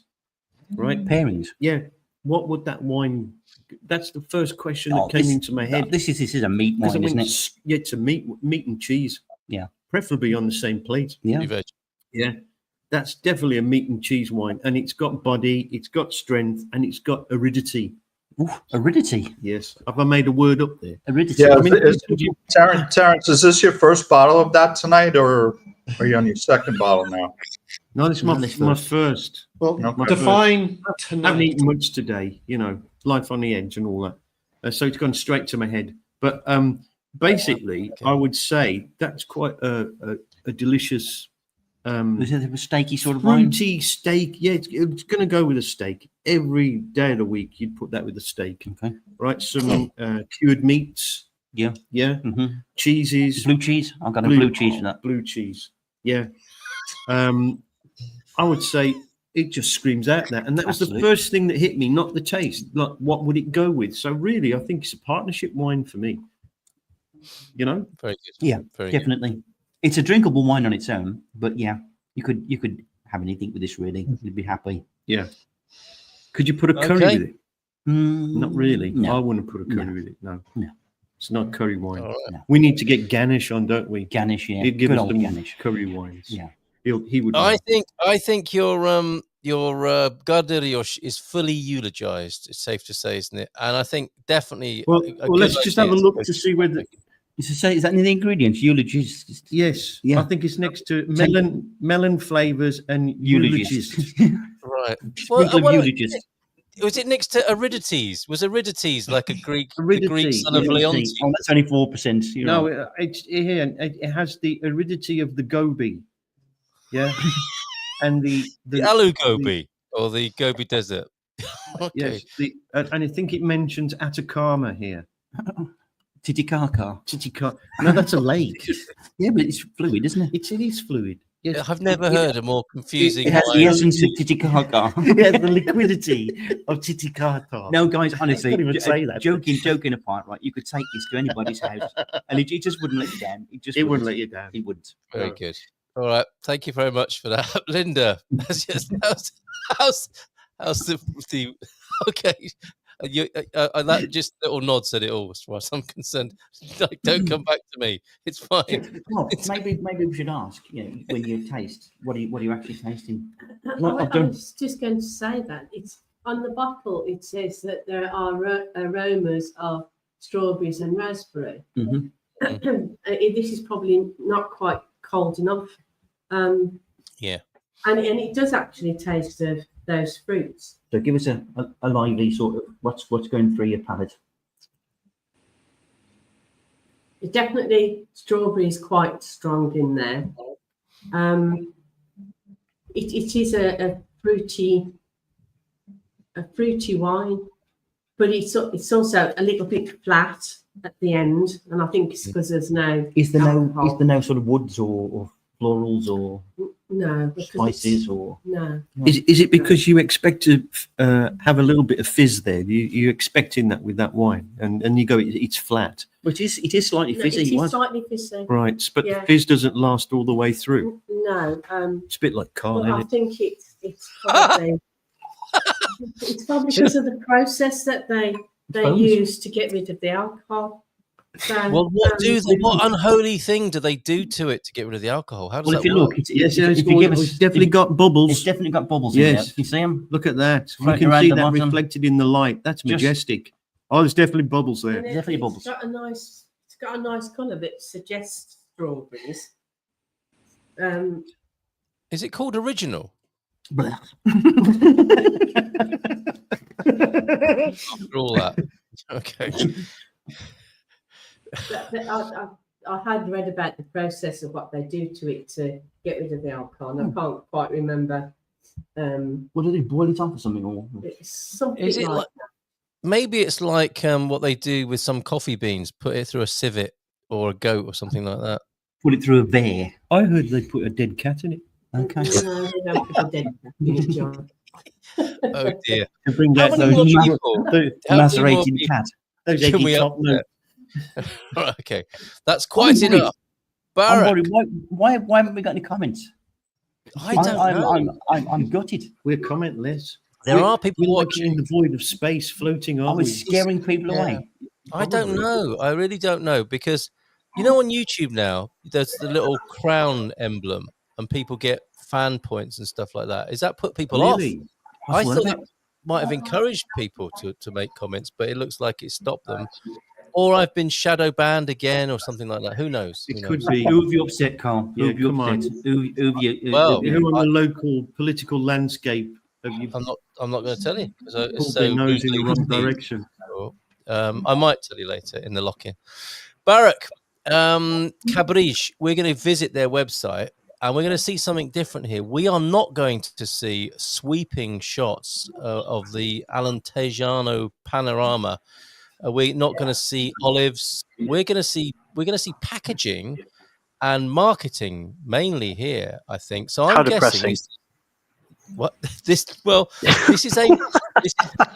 right? Pairings. Yeah. what would that wine? That's the first question that came into my head. This is a meat wine, isn't it? Yeah, it's a meat and cheese. Yeah. Preferably on the same plate. Yeah. Yeah. That's definitely a meat and cheese wine. And it's got body, it's got strength, and it's got aridity. Ooh, aridity. Yes. Have I made a word up there? Aridity. Yeah, I mean, Terrence, is this your first bottle of that tonight, or are you on your second bottle now? No, this is my first. Well, Okay. define I haven't tonight. eaten much today, life on the edge and all that. So it's gone straight to my head. But basically, I would say that's quite a delicious, Is it a steaky sort of wine? fruity steak. Yeah, it's going to go with a steak. Every day of the week, you'd put that with a steak. Okay. Right? Some cured meats. Yeah. Yeah. Mm-hmm. Cheeses. Blue cheese. I've got a blue cheese for that. Blue cheese. Yeah. I would say it just screams out that. And that was Absolutely. the first thing that hit me, not the taste. Like, what would it go with? So really, I think it's a partnership wine for me. Very good. Yeah, Very good. definitely. It's a drinkable wine on its own, but yeah, you could have anything with this really. You'd be happy. Yeah. Could you put a curry Okay. with it? Not really. No. I wouldn't put a curry No. with it. No. No. It's not curry wine. All right. We need to get Ganesh on, don't we? Ganesh, yeah. He'd give Good us old some Ganesh. curry wines. Yeah. He would. I think your Garderios is fully eulogized. It's safe to say, isn't it? And I think definitely. Well, a let's good just have a idea look go to see whether. Is that in the ingredients? Eulogist. Yes, Yeah. I think it's next to melon flavors and Eulogist. eulogist. Right. Sprinkle of Well, eulogist. was it next to Aridides? Was Aridides like a Greek, the Aridity, Greek son of Leontes? Oh, that's only 4%. You're No, right. it's here. It has the aridity of the Gobi. Yeah, and the Alu Gobi or the Gobi Desert. Okay. yes, and I think it mentions Atacama here. Titicaca. Titicaca. No, that's a lake. Yeah, but it's fluid, isn't it? It is fluid. Yes, I've never heard a more confusing. It has the wine. essence of Titicaca. yeah, the liquidity of Titicaca. No, guys, honestly, can't even say that. joking apart, right? You could take this to anybody's house, and it just wouldn't let you down. It wouldn't let you down. It wouldn't. Very good. All right. Thank you very much for that, Linda. How's the okay? That just little nod said it all, as far as I'm concerned. Like, don't come back to me. It's fine. Well, maybe we should ask. When you taste, what are you actually tasting? I was just going to say that it's on the bottle. It says that there are aromas of strawberries and raspberry. Mm-hmm. This is probably not quite cold enough. Yeah. And it does actually taste of those fruits. So give us a lively sort of what's going through your palate. Definitely strawberry is quite strong in there. It is a fruity wine, but it's also a little bit flat at the end, and I think it's because there's no alcohol. no sort of woods or florals or No, spices or no. Is it because you expect to have a little bit of fizz there? You're expecting that with that wine, and you go, it's flat. But it is slightly No, fizzy. it is What? slightly fizzy. Right, but Yeah. the fizz doesn't last all the way through. No, It's a bit like Carl, well, I isn't it? think it's probably it's probably because of the process that they Phones? use to get rid of the alcohol. So, Well, what unholy thing do they do to it to get rid of the alcohol? How does Well, if that you work? look, Yes, if you give us, it's definitely got bubbles. it's definitely got bubbles in Yes. there. You see them? Look at that. You Floating can around see the that bottom. reflected in the light. That's Just- majestic. Oh, there's definitely bubbles there. and Definitely bubbles. It's got a nice colour that suggests strawberries. Is it called original? Blah. After all that. Okay. But I had read about the process of what they do to it to get rid of the alcohol, and I can't quite remember. What do they boil it off or something? Or It's something Is it like like maybe it's like what they do with some coffee beans, put it through a civet or a goat or something like that. put it through a bear? I heard they put a dead cat in it. Okay. No, they don't put a dead cat in it, John. Oh dear. To bring How out many more those, people? those, How many more Macerated people cat. those can eggy we top up notes. Right, okay. That's quite worried. enough. I'm Barak, worried. Why haven't we got any comments? I don't know. I'm gutted. We're commentless. There are people We're like in watching. the void of space, floating, Are aren't we we? scaring people Yeah. away? I don't Probably. know. I really don't know because you know on YouTube now there's the little crown emblem and people get fan points and stuff like that. Is that put people off? Really? I Possible, thought isn't it it? might have encouraged people to make comments, but it looks like it stopped them. Or I've been shadow banned again or something like that. Who knows? It Who could knows? be. Who have you upset, Carl? Who Yeah, have you come on. upset? Who have you? Well, who- Who on I, the local political landscape have you I'm not going to tell you because it's pulled their so nose in the legally wrong received. direction? Sure. I might tell you later in the lock-in. Barak, Cabriche, we're going to visit their website and we're going to see something different here. We are not going to see sweeping shots of the Alentejano panorama. We're not going to see olives. We're going to see packaging and marketing mainly here. I think so. How I'm guessing depressing. what this. Well, this is aimed.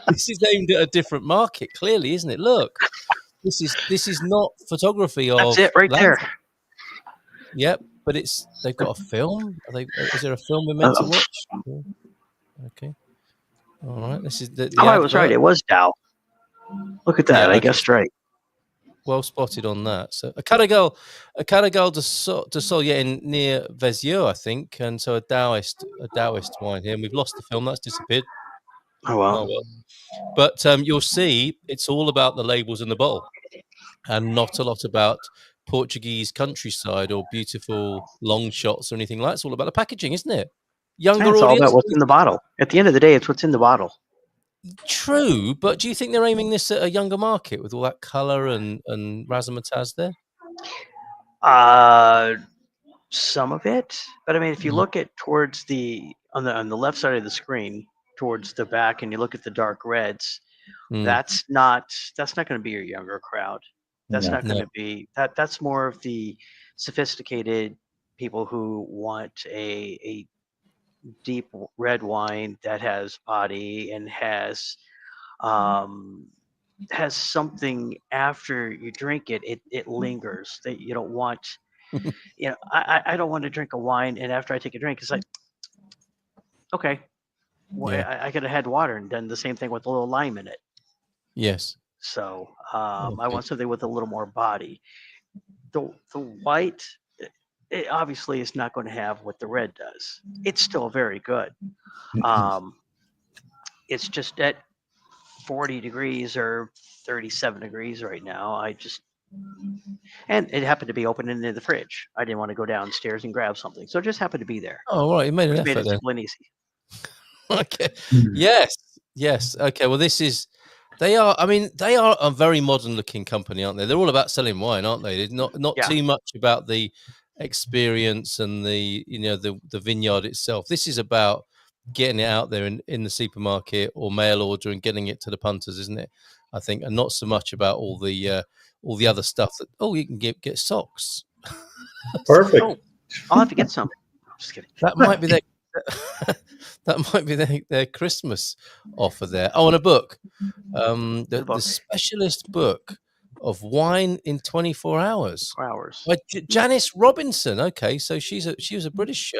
This is aimed at a different market. Clearly, isn't it? Look. This is not photography of That's it right there. landscape. Yep, but they've got a film. Is there a film we're meant to Uh, watch? Yeah. Okay, all right. This is the I was right. advert. It was Dow. Look at that. Yeah, I okay. guessed right. Well spotted on that. So a Caragal de Sol, yeah, near Vezieux, I think, and so a Taoist wine here. And we've lost the film. That's disappeared. Oh well. Oh well. But you'll see, it's all about the labels in the bottle, and not a lot about Portuguese countryside or beautiful long shots or anything like that. It's all about the packaging, isn't it? Younger It's all audience. about what's in the bottle. At the end of the day, it's what's in the bottle. True, but do you think they're aiming this at a younger market with all that colour and razzmatazz there? Some of it, but I mean, if you look at towards on the left side of the screen, towards the back, and you look at the dark reds, that's not going to be your younger crowd. That's not going to be that. That's more of the sophisticated people who want a deep red wine that has body and has something after you drink it. It lingers. That you don't want. I don't want to drink a wine, and after I take a drink, it's like, okay, well, Yeah. I could have had water and done the same thing with a little lime in it. Yes. So I want something with a little more body. The white, it obviously is not going to have what the red does. It's still very good. It's just at 40 degrees or 37 degrees right now. And it happened to be open in the fridge. I didn't want to go downstairs and grab something, so it just happened to be there. Oh, all right. You made an Which made effort it then. simple and easy. Okay. Yes. Okay. Well, they are a very modern looking company, aren't they? They're all about selling wine, aren't they? They're not too much about the experience and the vineyard itself. This is about getting it out there in the supermarket or mail order and getting it to the punters, isn't it? I think, and not so much about all the other stuff that you can get socks. Perfect. Oh, I'll have to get some. Just kidding. That might be their Christmas offer there. Oh, and a book. The specialist book of wine in 24 hours. 4 hours. By Janice Robinson. Okay, so she was a British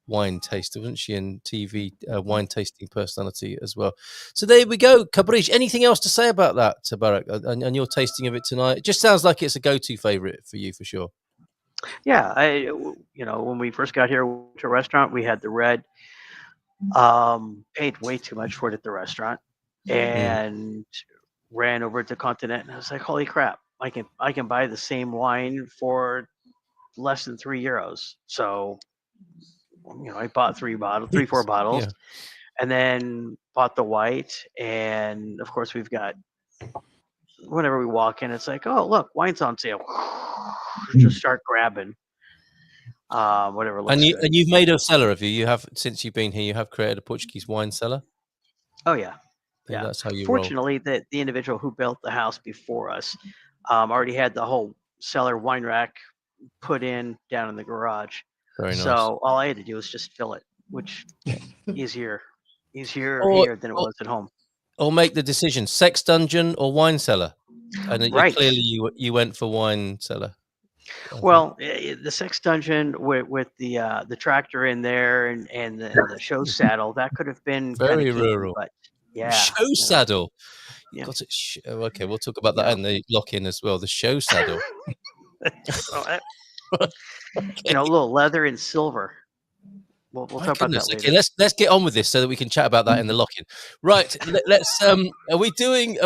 wine taster, wasn't she? And TV wine tasting personality as well. So there we go. Cabriche, anything else to say about that, Tabarak, and your tasting of it tonight? It just sounds like it's a go-to favorite for you, for sure. Yeah, when we first got here to a restaurant, we had the red. Paid way too much for it at the restaurant, and ran over to Continent, and I was like, "Holy crap! I can buy the same wine for less than €3." So, I bought 4 bottles, and then bought the white, and of course we've got. Whenever we walk in, it's like, oh look, wine's on sale. Just start grabbing. Whatever looks good. And you've made a cellar, have you? You have, since you've been here, you have created a Portuguese wine cellar. Oh yeah. That's how you Fortunately, the individual who built the house before us already had the whole cellar wine rack put in down in the garage. Very nice. So all I had to do was just fill it, which easier here than it was at home. Or make the decision: sex dungeon or wine cellar. And Right. Clearly, you went for wine cellar. Well, the sex dungeon with the tractor in there and the show saddle, that could have been kind Very of kinky, rural. but yeah, Show you know, saddle. You yeah. got it. Okay, we'll talk about that Yeah. in the lock-in as well. The show saddle. Well, a little leather and silver. We'll My talk about goodness. that Okay, later. let's get on with this so that we can chat about that in the lock-in. Right. Let's. Are we doing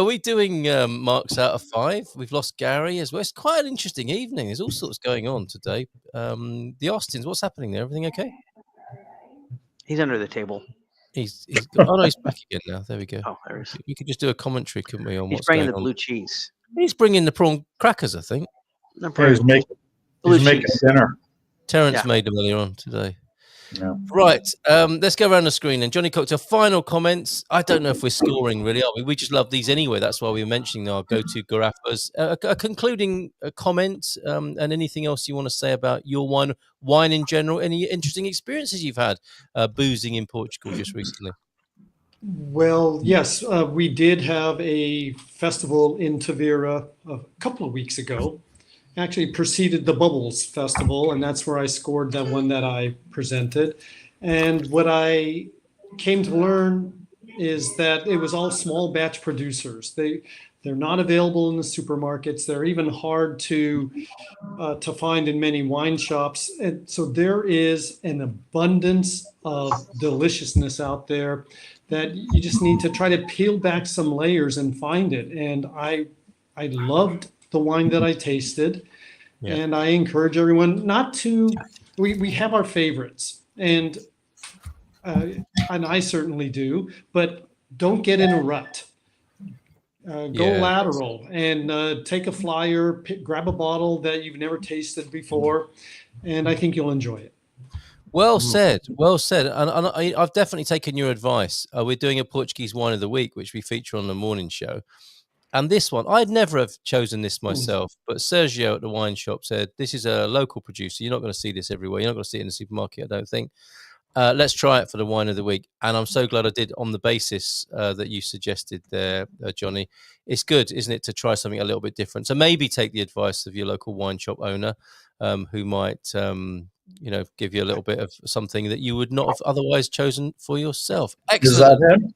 marks out of 5? We've lost Gary as well. It's quite an interesting evening. There's all sorts going on today. The Austins. What's happening there? Everything okay? He's under the table. He's got. Oh no, he's back again now. There we go. Oh, there he is. We could just do a commentary, couldn't we, on He's what's bringing going the on? blue cheese. He's bringing the prawn crackers, I think. No, Yeah, he's making cheese. dinner. Terence Yeah. made them earlier on today. Yeah. Right. Let's go around the screen and Johnny Cocktail, final comments. I don't know if we're scoring really, are we? We just love these anyway. That's why we were mentioning our go-to garrafas. A concluding comment and anything else you want to say about your wine in general, any interesting experiences you've had boozing in Portugal just recently? Well, yes, we did have a festival in Tavira a couple of weeks ago. Actually preceded the Bubbles Festival, and that's where I scored that one that I presented. And what I came to learn is that it was all small batch producers. They're not available in the supermarkets. They're even hard to find in many wine shops. And so there is an abundance of deliciousness out there that you just need to try to peel back some layers and find it. And I loved the wine that I tasted. Yeah. And I encourage everyone not to, we have our favorites and I certainly do, but don't get in a rut. Go lateral and take a flyer, grab a bottle that you've never tasted before, and I think you'll enjoy it. Well said. Well said. And I've definitely taken your advice. We're doing a Portuguese wine of the week, which we feature on the morning show. And this one, I'd never have chosen this myself, but Sergio at the wine shop said, this is a local producer. You're not going to see this everywhere. You're not going to see it in the supermarket, I don't think. Let's try it for the wine of the week. And I'm so glad I did on the basis that you suggested there, Johnny. It's good, isn't it, to try something a little bit different. So maybe take the advice of your local wine shop owner who might, give you a little bit of something that you would not have otherwise chosen for yourself. Excellent. Is that him?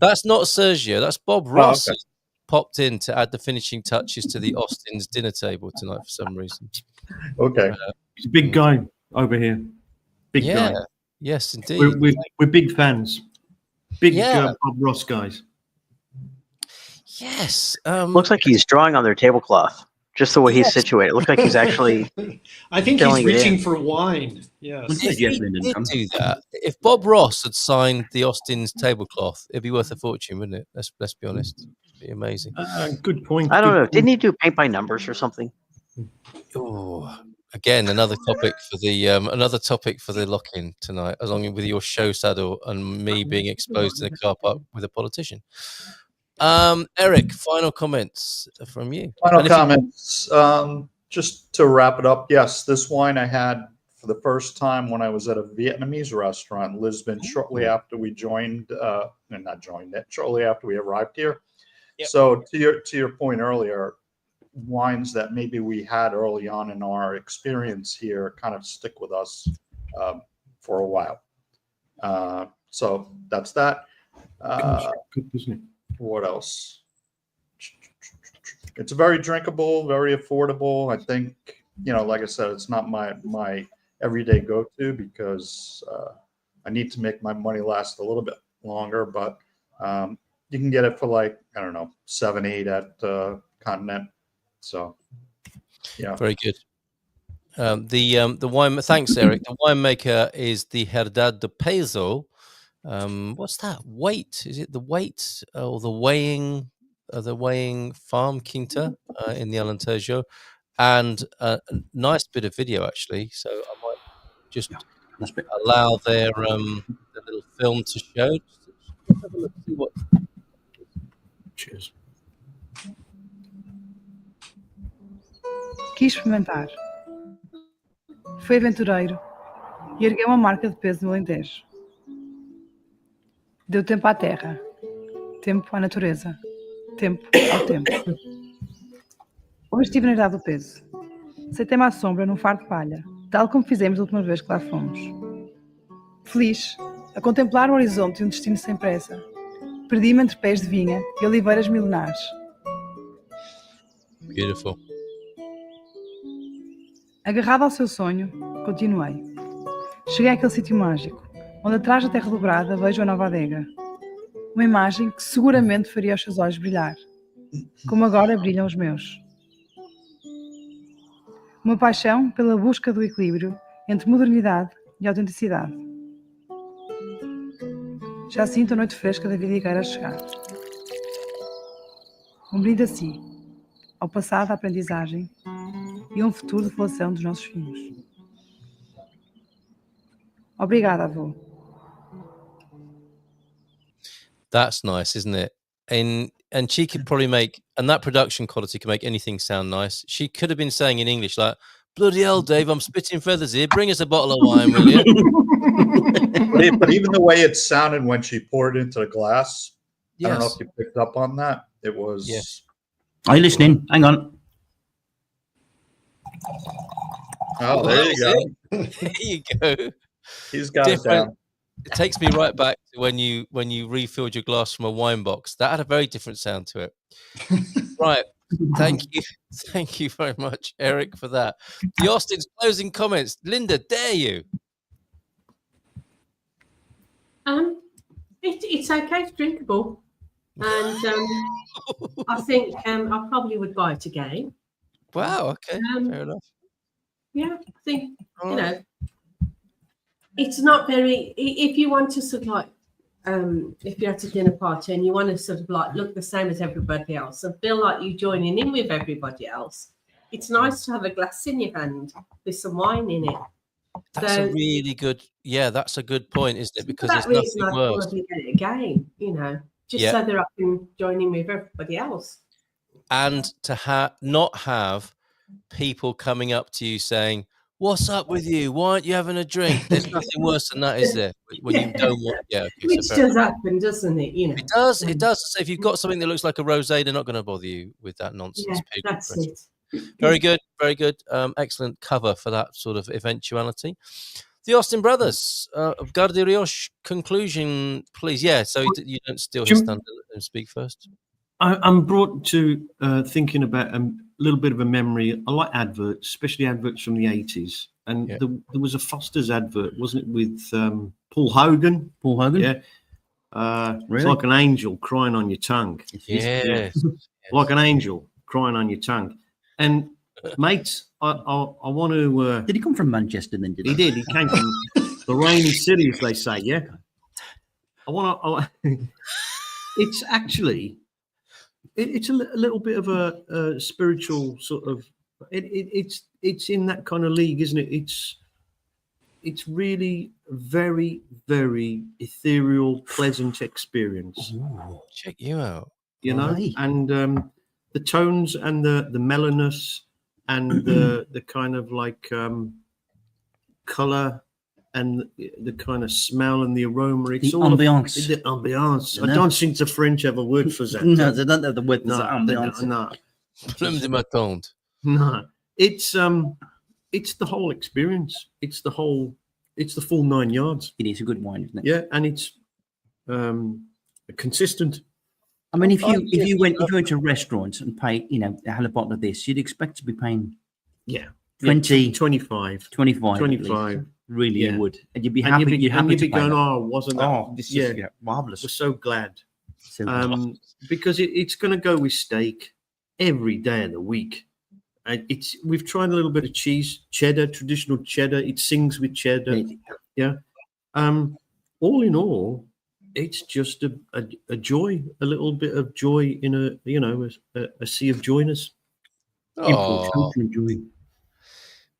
That's not Sergio. That's Bob Ross. Oh, okay. Popped in to add the finishing touches to the Austin's dinner table tonight for some reason. Okay. He's a big guy over here. Big guy. Yes, indeed. We're big fans. Big Yeah. Bob Ross guys. Yes. Looks like he's drawing on their tablecloth. Just the way he's situated. It looks like he's actually. I think he's reaching for wine. Yes. If he did do that, if Bob Ross had signed the Austin's tablecloth, it'd be worth a fortune, wouldn't it? Let's be honest. It'd be amazing. Good point. I don't know. Didn't he do paint by numbers or something? Oh, again, another topic for the lock-in tonight, along with your show saddle and me being exposed in a car park with a politician. Eric, final comments from you. Final comments. Just to wrap it up, yes, this wine I had for the first time when I was at a Vietnamese restaurant in Lisbon shortly after we shortly after we arrived here. Yep. So to your point earlier, wines that maybe we had early on in our experience here kind of stick with us for a while. So that's that. What else? It's very drinkable, very affordable. I think, like I said, it's not my everyday go-to because I need to make my money last a little bit longer, but you can get it for like, I don't know, 7, 8 at Continent. So, yeah. Very good. The wine, thanks, Eric. The winemaker is the Herdade de Peso. What's that? Weight? Is it the weight or the weighing farm Quinta in the Alentejo? And a nice bit of video actually. So I might just allow their the little film to show. Let's have a look, see what. Cheers. Quis experimentar. Foi aventureiro e ergueu uma marca de peso no Alentejo. Deu tempo à terra, tempo à natureza, tempo ao tempo. Hoje estive na Idade do Peso Sentei-me à sombra num faro de palha, tal como fizemos a última vez que lá fomos. Feliz, a contemplar o horizonte e um destino sem pressa, perdi-me entre pés de vinha e oliveiras milenares. Beautiful. Agarrado ao seu sonho, continuei. Cheguei àquele sítio mágico, onde atrás da terra dobrada vejo a nova adega. Uma imagem que seguramente faria os seus olhos brilhar, como agora brilham os meus. Uma paixão pela busca do equilíbrio entre modernidade e autenticidade. Já sinto a noite fresca da vidigueira a chegar. Um brinde a si, ao passado, à aprendizagem e um futuro de relação dos nossos filhos. Obrigada, avô. That's nice, isn't it? And she could probably make, and that production quality can make anything sound nice. She could have been saying in English like, "Bloody hell, Dave, I'm spitting feathers here. Bring us a bottle of wine, will you?" But even the way it sounded when she poured it into the glass, I don't know Yes. if you picked up on that. It was. Yes. Are you listening? Hang on. Oh, there you go. There you go. He's got it down. It takes me right back to when you refilled your glass from a wine box. That had a very different sound to it. Right. Thank you very much, Eric, for that. The Austin's closing comments. Linda, dare you? It's okay, it's drinkable, and I think I probably would buy it again. Wow. Okay. Fair enough. Yeah, I think All you right. know, it's not very. If you want to sort of like, if you're at a dinner party and you want to sort of like look the same as everybody else and feel like you're joining in with everybody else, it's nice to have a glass in your hand with some wine in it. That's a really good. Yeah, that's a good point, isn't it? Because for there's that reason, nothing I'd worse. probably get it again. You know, just Yeah. so that I can join in with everybody else. And to not have people coming up to you saying, "What's up with you? Why aren't you having a drink?" There's nothing worse than that, is there? When you don't want, yeah, okay, Which so fair does enough. happen, doesn't it? You know, It does. It does. So if you've got something that looks like a rosé, they're not going to bother you with that nonsense. Yeah, People. that's it. Very good. Very good. Excellent cover for that sort of eventuality. The Austin Brothers, Garde Rioche conclusion, please. Yeah, so you don't steal his thunder and speak first. I'm brought to thinking about a little bit of a memory. I like adverts, especially adverts from the 80s. And Yeah. there was a Foster's advert, wasn't it, with Paul Hogan? Paul Hogan? Yeah. It's Really? like an angel crying on your tongue. Yes. Like an angel crying on your tongue. And mates, I want to. Did he come from Manchester then? He did. He came from the rainy city, as they say. Yeah. I want to. It's actually. It's a little bit of a spiritual sort of. It's in that kind of league, isn't it? It's really very, very ethereal, pleasant experience. Ooh. Check you out. You know, Right. and the tones and the mellowness and the kind of like color and the kind of smell and the aroma. It's The all ambiance. The ambiance. No. I don't think the French have a word for that. No, they don't have the word for no, that ambiance. no, Plume de ma tante. no. It's the whole experience. It's the full 9 yards. It is a good wine, isn't it? Yeah, and it's consistent. I mean, if you went to a restaurant and pay, a hell of a bottle of this, you'd expect to be paying Yeah. 20, 25. 25. 25. Really, Yeah. you would. And you'd be And happy. You'd happy to be pay going, that. oh, wasn't that? Oh, this is marvelous. We're so glad. So, Because it's going to go with steak every day of the week. We've tried a little bit of cheese, cheddar, traditional cheddar. It sings with cheddar. Yeah. All in all, it's just a joy, a little bit of joy in a sea of joyness. Oh, enjoy.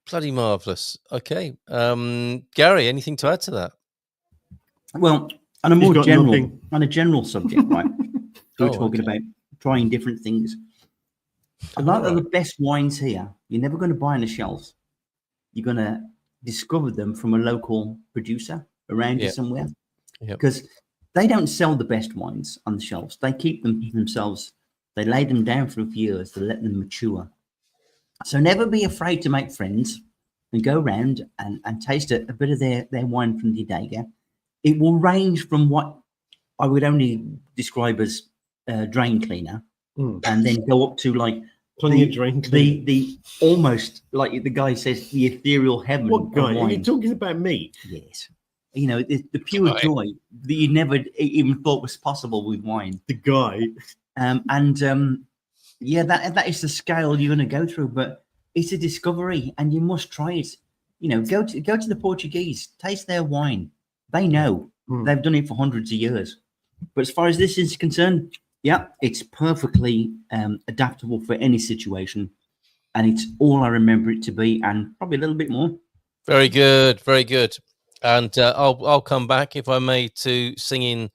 bloody marvelous. Okay, Gary, anything to add to that? Well, on a He's more got nothing. general subject, right? We're Oh, talking okay. about trying different things. A lot of the best wines here, you're never going to buy on the shelves. You're going to discover them from a local producer around you Yeah. somewhere. Yep. Because they don't sell the best wines on the shelves. They keep them themselves. They lay them down for a few years to let them mature. So never be afraid to make friends and go around and taste a bit of their wine from the Adega. It will range from what I would only describe as drain cleaner, and then go up to like Plenty of drain cleaner. the almost like the guy says, the ethereal heaven. What guy? of Are wine. you talking about me? Yes. You know, the pure Guy. joy that you never even thought was possible with wine. The guy. Yeah, that is the scale you're going to go through, but it's a discovery and you must try it. You know, go to the Portuguese, taste their wine. They know. They've done it for hundreds of years. But as far as this is concerned, yeah, it's perfectly adaptable for any situation. And it's all I remember it to be, and probably a little bit more. Very good, very good. And I'll come back, if I may, to singing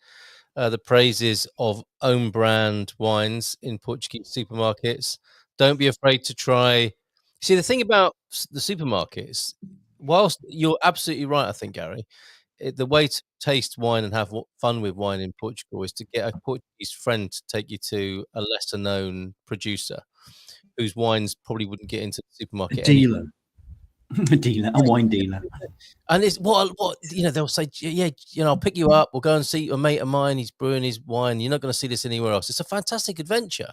the praises of own brand wines in Portuguese supermarkets. Don't be afraid to try. See, the thing about the supermarkets, whilst you're absolutely right, I think, Gary, the way to taste wine and have fun with wine in Portugal is to get a Portuguese friend to take you to a lesser known producer whose wines probably wouldn't get into the A supermarket anyway. dealer. A dealer, a wine dealer. And it's what they'll say, yeah, I'll pick you up. We'll go and see a mate of mine. He's brewing his wine. You're not going to see this anywhere else. It's a fantastic adventure,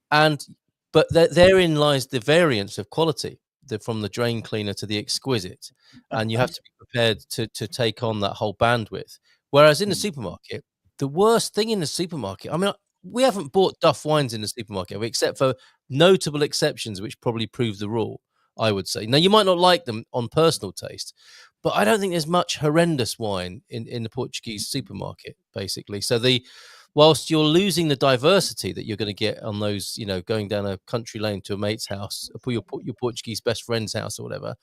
but therein lies the variance of quality, from the drain cleaner to the exquisite, and you have to be prepared to take on that whole bandwidth. Whereas in the supermarket, the worst thing in the supermarket, I mean, we haven't bought Duff wines in the supermarket, except for notable exceptions, which probably prove the rule, I would say. Now, you might not like them on personal taste, but I don't think there's much horrendous wine in the Portuguese supermarket, basically. So whilst you're losing the diversity that you're going to get on those, going down a country lane to a mate's house, or your Portuguese best friend's house or whatever,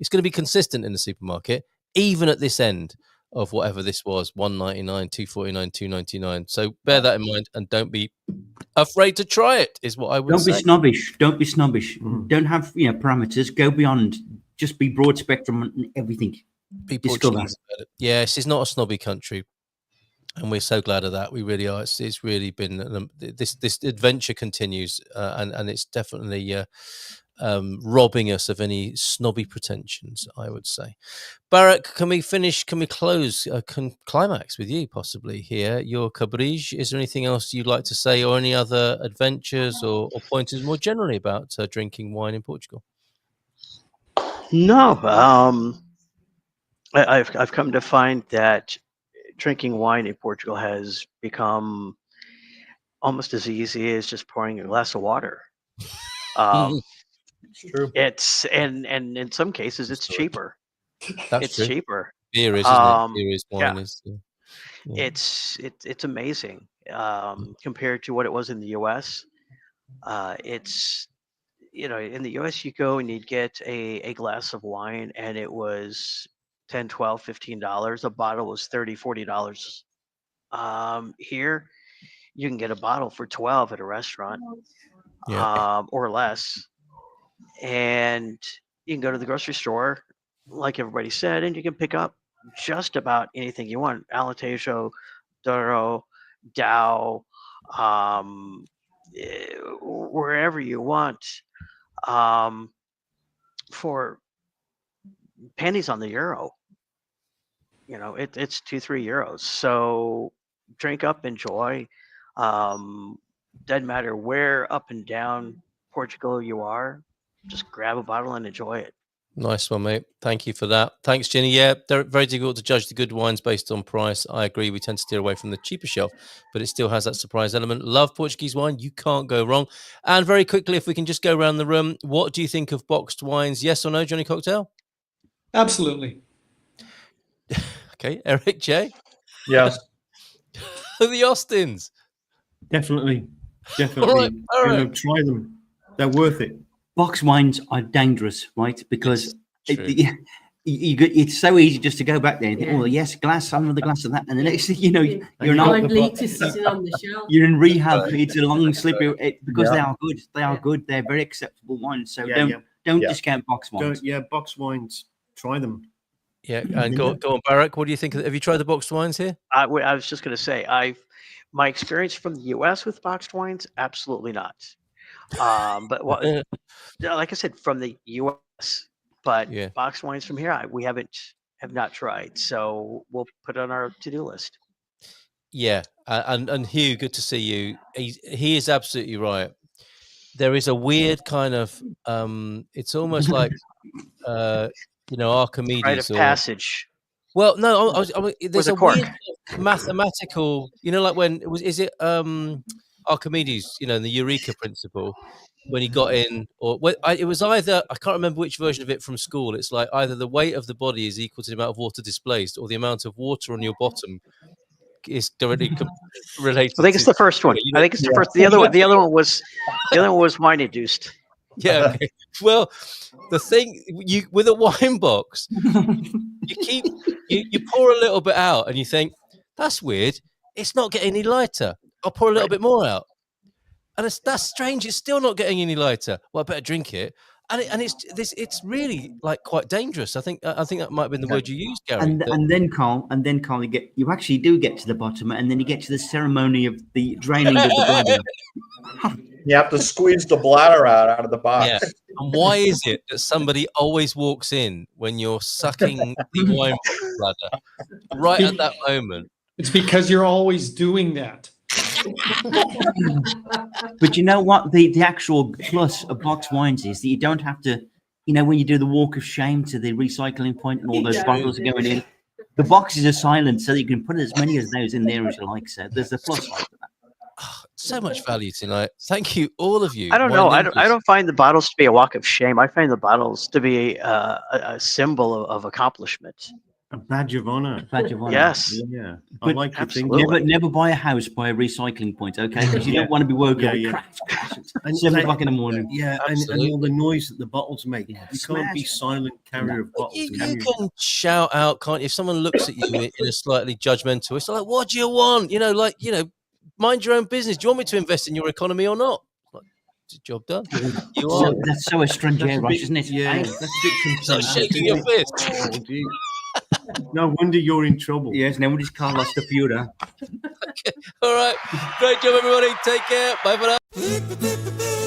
it's going to be consistent in the supermarket, even at this end of whatever this was, $1.99, $2.49, $2.99. So bear that in mind and don't be afraid to try it, is what I would say. Don't be snobbish. Don't have parameters. Go beyond. Just be broad spectrum and everything. Be Portuguese about it. Yes, it's not a snobby country, and we're so glad of that. We really are. It's really been this adventure continues, and it's definitely robbing us of any snobby pretensions, I would say. Barak, can we close climax with you possibly here? Your cabrige. Is there anything else you'd like to say, or any other adventures or pointers more generally about drinking wine in Portugal? No, I've come to find that drinking wine in Portugal has become almost as easy as just pouring a glass of water. It's true. It's and in some cases it's cheaper. That's true. Cheaper. Beer is, isn't it? Beer is, wine is. Yeah. It's amazing compared to what it was in the U.S. It's in the U.S. you go and you'd get a glass of wine and it was $10, $12, $15. A bottle was $30, $40. Here you can get a bottle for $12 at a restaurant, or less, and you can go to the grocery store, like everybody said, and you can pick up just about anything you want. Alentejo, Douro, Dow, wherever you want, for pennies on the euro. It's 2-3 euros. So drink up, enjoy. Doesn't matter where up and down Portugal you are, just grab a bottle and enjoy it. Nice one, mate. Thank you for that. Thanks, Ginny. Yeah, they're very difficult to judge the good wines based on price. I agree. We tend to steer away from the cheaper shelf, but it still has that surprise element. Love Portuguese wine. You can't go wrong. And very quickly, if we can just go around the room, what do you think of boxed wines? Yes or no, Johnny Cocktail? Absolutely. Okay. Eric J? Yes. The Austins. Definitely. All right. Try them. They're worth it. Box wines are dangerous, right? Because it's so easy just to go back there and think, oh, yes, glass, another glass of that. And the next thing you know, you're not. 9 litres sitting on the shelf. You're in rehab. It's a long, slippery, because they are good. They are good. They're very acceptable wines. So don't discount box wines. Box wines. Try them. Yeah, and go on, Barak. What do you think? Have you tried the boxed wines here? I was just going to say, my experience from the U.S. with boxed wines, absolutely not. But like I said, from the U.S., but Yeah. box wines from here, we have not tried. So we'll put it on our to-do list. Yeah, and Hugh, good to see you. He is absolutely right. There is a weird kind of it's almost like Rite Archimedes of or passage well, no, there's with a a cork. weird mathematical, like when is it Archimedes, in the Eureka principle when he got in, or it was either, I can't remember which version of it from school. It's like either the weight of the body is equal to the amount of water displaced, or the amount of water on your bottom is directly related I think to. it's the first one. I think it's the first. The other one was wine induced. Yeah. Okay. Well, the thing with a wine box, you pour a little bit out and you think that's weird. It's not getting any lighter. I'll pour a little bit more out, and that's strange. It's still not getting any lighter. Well, I better drink it. And it's really like quite dangerous. I think that might have been the word you used, Gary. And then Carl, you actually do get to the bottom, and then you get to the ceremony of the draining of the bladder. You have to squeeze the bladder out of the box. Yeah. And why is it that somebody always walks in when you're sucking the wine bladder right at that moment? It's because you're always doing that. But you know what? The actual plus of box wines is that you don't have to, when you do the walk of shame to the recycling point and all those bottles are going in, the boxes are silent, so you can put as many of those in there as you like. So there's a plus side to that. Oh, so much value tonight. Thank you, all of you. I don't know. I don't find the bottles to be a walk of shame. I find the bottles to be a symbol of accomplishment. A badge of honor. Yes. Yeah. But I like to think. Never buy a house by a recycling point, okay? Because you don't want to be woken up at 7 o'clock in the morning. Yeah, and all the noise that the bottles make. You can't be silent carrier of bottles. You can shout out, can't you? If someone looks at you in a slightly judgmental, it's like, what do you want? Mind your own business. Do you want me to invest in your economy or not? Job done. You are. That's so astringent, right, isn't it? Yeah, that's a bit so shaking your fist. Oh, no wonder you're in trouble. Yes, no wonder Carlos the Führer. Okay. All right. Great job, everybody. Take care. Bye for now.